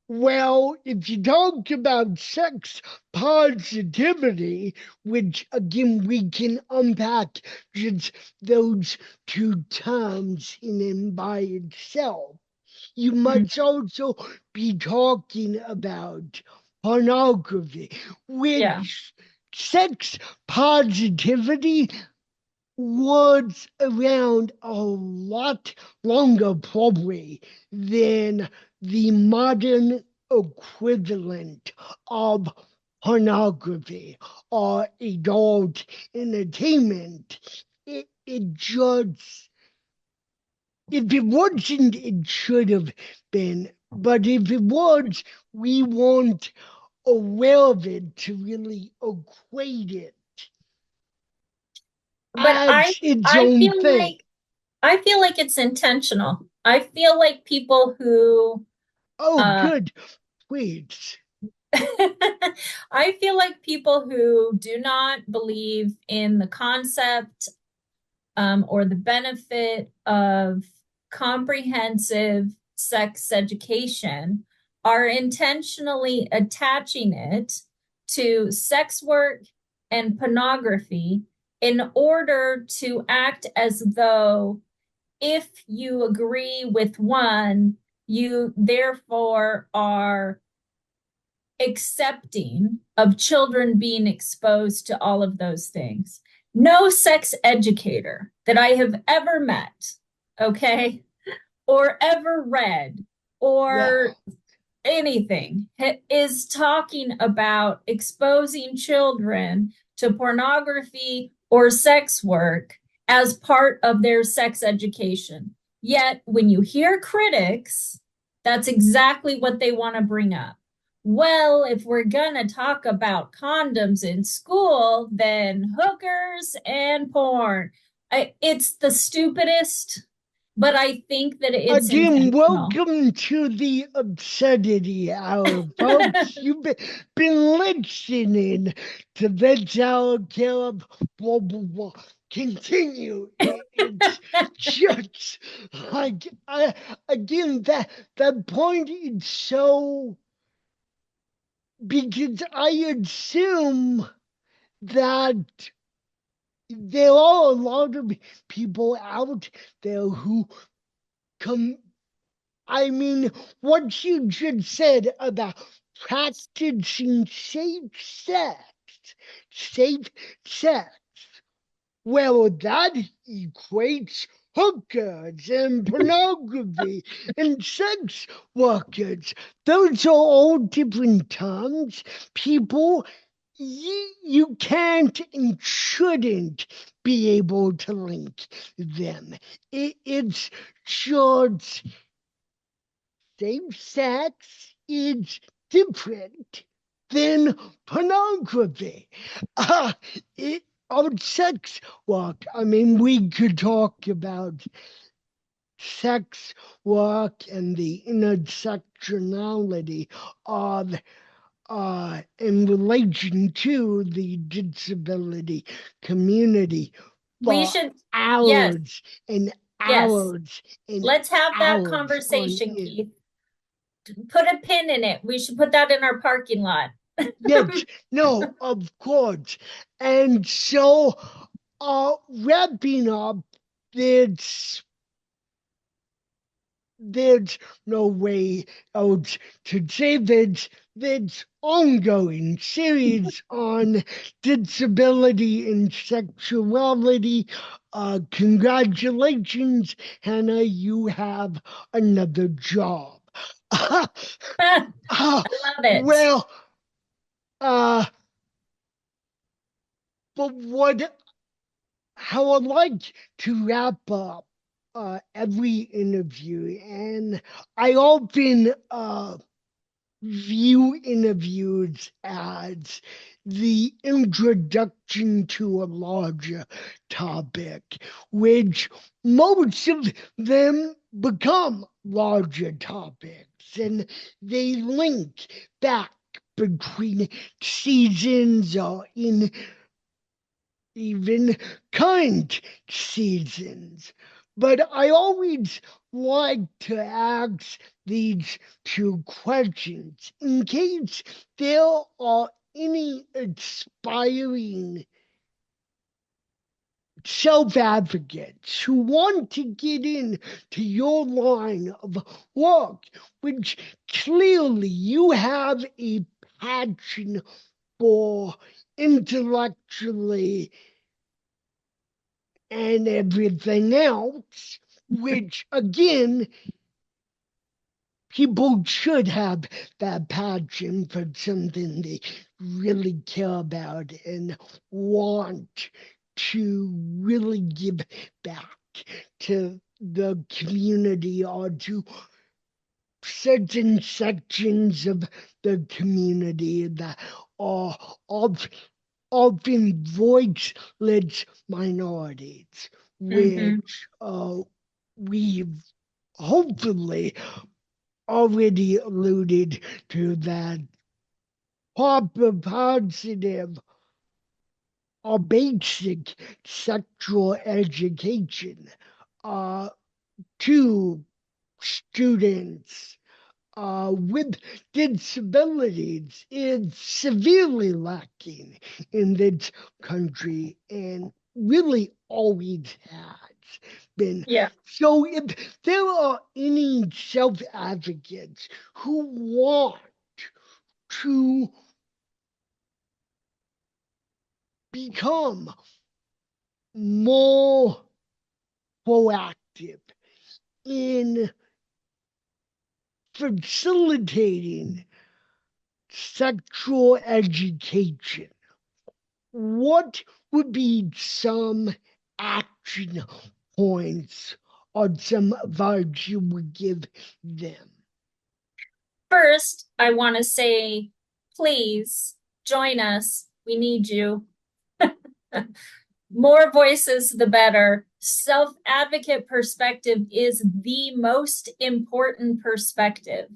A: well, if you talk about sex positivity, which again we can unpack just those two terms in and by itself, you
B: Mhm.
A: must also be talking about pornography,
B: Yeah.
A: which sex positivity was around a lot longer, probably, than the modern equivalent of pornography or adult entertainment. It just, if it wasn't, it should have been. But if it was, we weren't aware of it to really equate it
B: But
A: as its
B: I
A: own
B: feel
A: thing.
B: like I feel like it's intentional. I feel like people who
A: Oh,
B: uh
A: good. Please.
B: I feel like people who do not believe in the concept or the benefit of comprehensive sex education are intentionally attaching it to sex work and pornography in order to act as though if you agree with one, you therefore are accepting of children being exposed to all of those things. No sex educator that I have ever met, okay, or ever read,
A: Yeah.
B: or anything is talking about exposing children to pornography or sex work as part of their sex education. Yet, when you hear critics, that's exactly what they want to bring up. Well, if we're going to talk about condoms in school, then hookers and porn. It's the stupidest, but I think that it's
A: Again,
B: intentional.
A: welcome to the absurdity hour, folks. You've been listening to That's Our Caleb. Blah, blah, blah. Continue. It's just like, again, that point is so, because I assume that there are a lot of people out there who come. I mean, what you just said about practicing safe sex, well, that equates hookers and pornography and sex workers. Those are all different terms. People, you can't and shouldn't be able to link them. It's just safe sex is different than pornography. Uh, it, on sex work, I mean, we could talk about sex work and the intersectionality of in relation to the disability community
B: We
A: for
B: should, yes,
A: hours and
B: yes.
A: hours and
B: Let's have that
A: hours on
B: conversation,
A: end.
B: Keith. Put a pin in it. We should put that in our parking lot.
A: Yes, no, of course. And so, wrapping up, there's there's no way else to say that ongoing series on disability and sexuality. Congratulations, Hannah, you have another job.
B: I
A: uh,
B: love it.
A: well, uh, but what how I like to wrap up every interview, and I often view interviews as the introduction to a larger topic, which most of them become larger topics, and they link back between seasons or in even current seasons. But I always like to ask these two questions in case there are any aspiring self advocates who want to get into your line of work, which clearly you have a passion for intellectually and everything else, which again, people should have that passion for something they really care about and want to really give back to the community or to certain sections of the community that are often voiceless minorities,
B: Mm-hmm.
A: which we've hopefully already alluded to that proper, positive, or basic sexual education uh, to students with disabilities is severely lacking in this country and really always has been.
B: Yeah.
A: So, if there are any self advocates who want to become more proactive in facilitating sexual education, what would be some action points or some advice you would give them?
B: First, I want to say, please join us. We need you. More voices, the better. Self-advocate perspective is the most important perspective.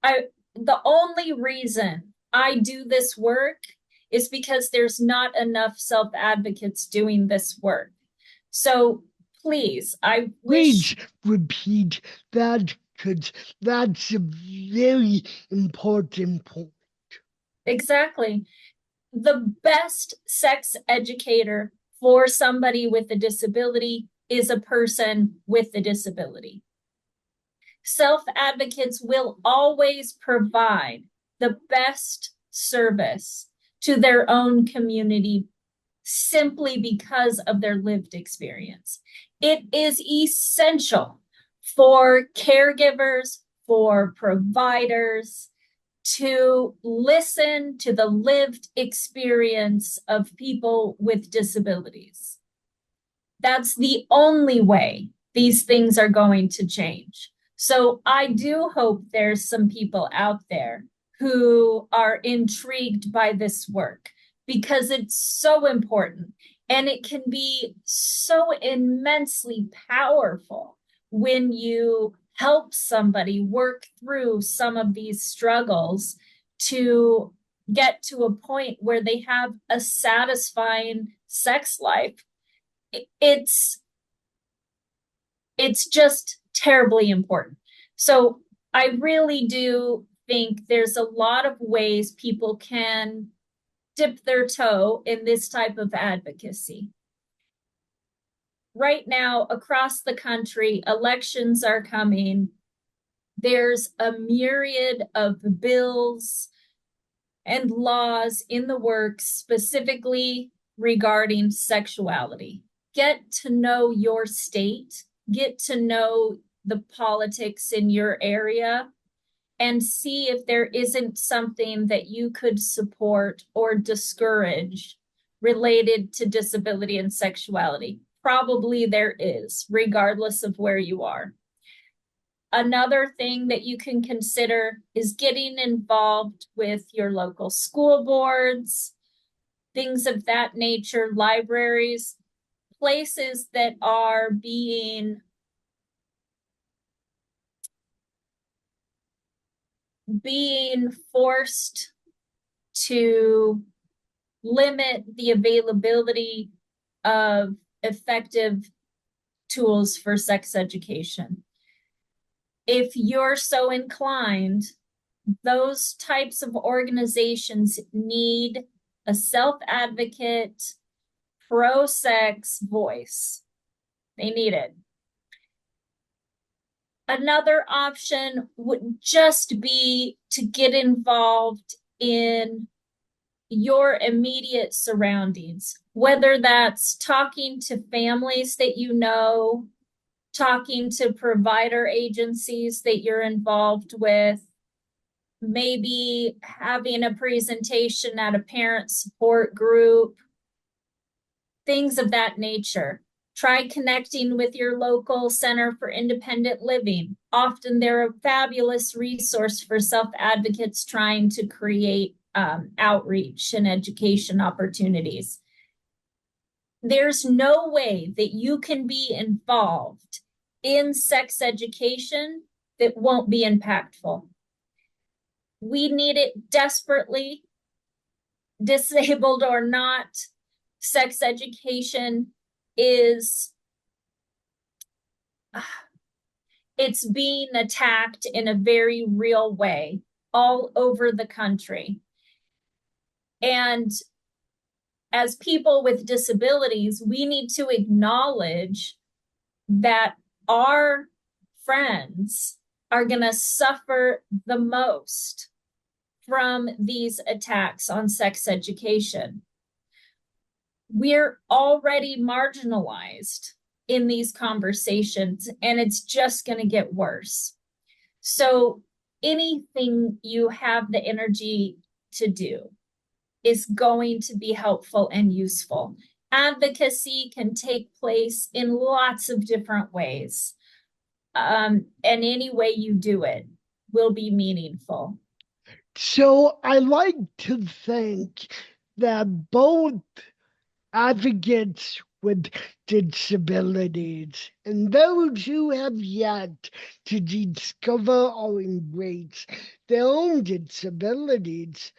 B: The only reason I do this work is because there's not enough self-advocates doing this work. So please, I wish.
A: Please repeat that because that's a very important point.
B: Exactly. The best sex educator for somebody with a disability is a person with a disability. Self-advocates will always provide the best service to their own community simply because of their lived experience. It is essential for caregivers, for providers, to listen to the lived experience of people with disabilities. That's the only way these things are going to change. So I do hope there's some people out there who are intrigued by this work because it's so important and it can be so immensely powerful when you help somebody work through some of these struggles to get to a point where they have a satisfying sex life. It's it's just terribly important. So I really do think there's a lot of ways people can dip their toe in this type of advocacy. Right now, across the country, elections are coming. There's a myriad of bills and laws in the works specifically regarding sexuality. Get to know your state, get to know the politics in your area, and see if there isn't something that you could support or discourage related to disability and sexuality. Probably there is, regardless of where you are. Another thing that you can consider is getting involved with your local school boards, things of that nature, libraries, places that are being forced to limit the availability of effective tools for sex education. If you're so inclined, those types of organizations need a self-advocate, pro-sex voice. They need it. Another option would just be to get involved in your immediate surroundings, whether that's talking to families that you know, talking to provider agencies that you're involved with, maybe having a presentation at a parent support group, things of that nature. Try connecting with your local Center for Independent Living. Often they're a fabulous resource for self advocates trying to create outreach and education opportunities. There's no way that you can be involved in sex education that won't be impactful. We need it desperately, disabled or not. Sex education is it's being attacked in a very real way all over the country. And as people with disabilities, we need to acknowledge that our friends are going to suffer the most from these attacks on sex education. We're already marginalized in these conversations, and it's just going to get worse. So anything you have the energy to do is going to be helpful and useful. Advocacy can take place in lots of different ways. And any way you do it will be meaningful.
A: So I like to think that both advocates with disabilities and those who have yet to discover or embrace their own disabilities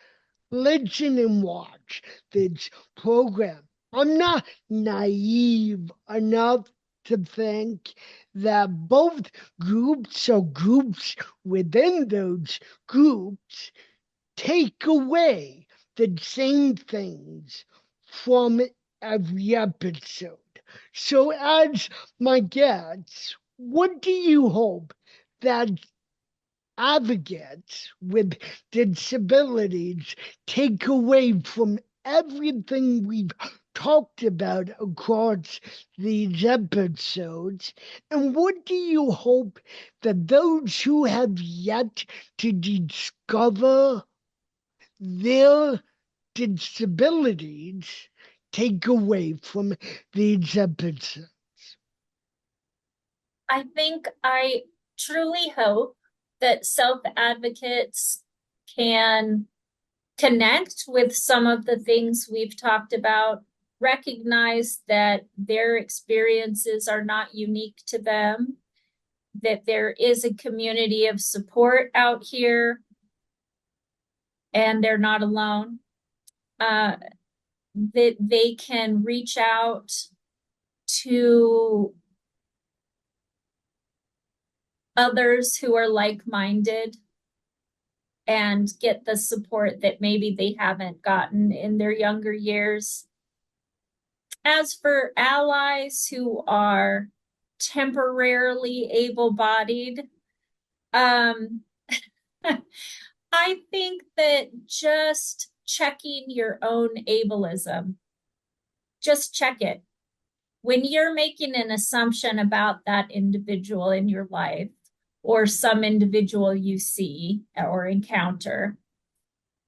A: listen and watch this program. I'm not naive enough to think that both groups or groups within those groups take away the same things from every episode. So, as my guests, what do you hope that advocates with disabilities take away from everything we've talked about across these episodes? And what do you hope that those who have yet to discover their disabilities take away from these episodes?
B: I truly hope that self advocates can connect with some of the things we've talked about, recognize that their experiences are not unique to them, that there is a community of support out here, and they're not alone. That they can reach out to others who are like-minded and get the support that maybe they haven't gotten in their younger years. As for allies who are temporarily able-bodied, um, I think that just checking your own ableism, just check it. When you're making an assumption about that individual in your life or some individual you see or encounter,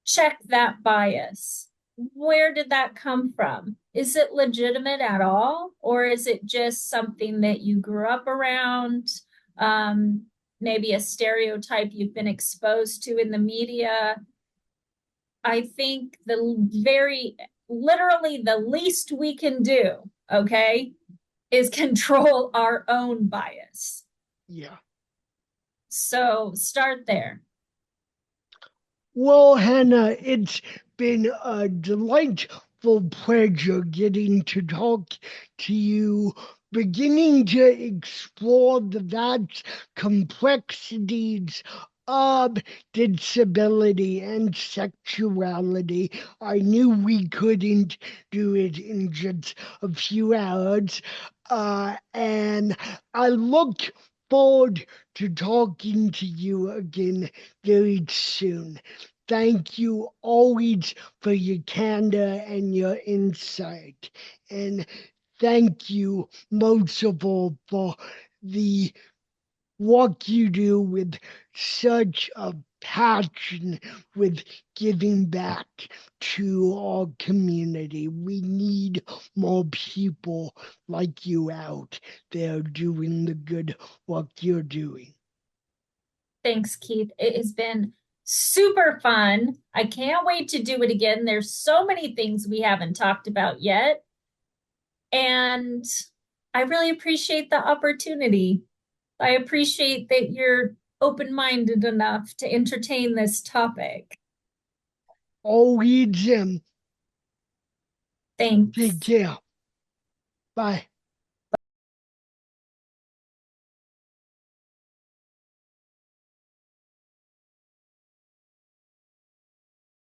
B: check that bias. Where did that come from? Is it legitimate at all? Or is it just something that you grew up around? Maybe a stereotype you've been exposed to in the media? I think literally the least we can do, okay, is control our own bias.
A: Yeah.
B: So start there.
A: Well, Hannah, it's been a delightful pleasure getting to talk to you, beginning to explore the vast complexities of disability and sexuality. I knew we couldn't do it in just a few hours. And I look forward to talking to you again very soon. thank you always for your candor and your insight. And thank you most of all for the work you do with such a passion with giving back to our community. We need more people like you out there doing the good work you're doing.
B: Thanks, Keith. It has been super fun. I can't wait to do it again. There's so many things we haven't talked about yet. And I really appreciate the opportunity. I appreciate that you're open-minded enough to entertain this topic.
A: Always, take
B: Thanks.
A: care. Bye.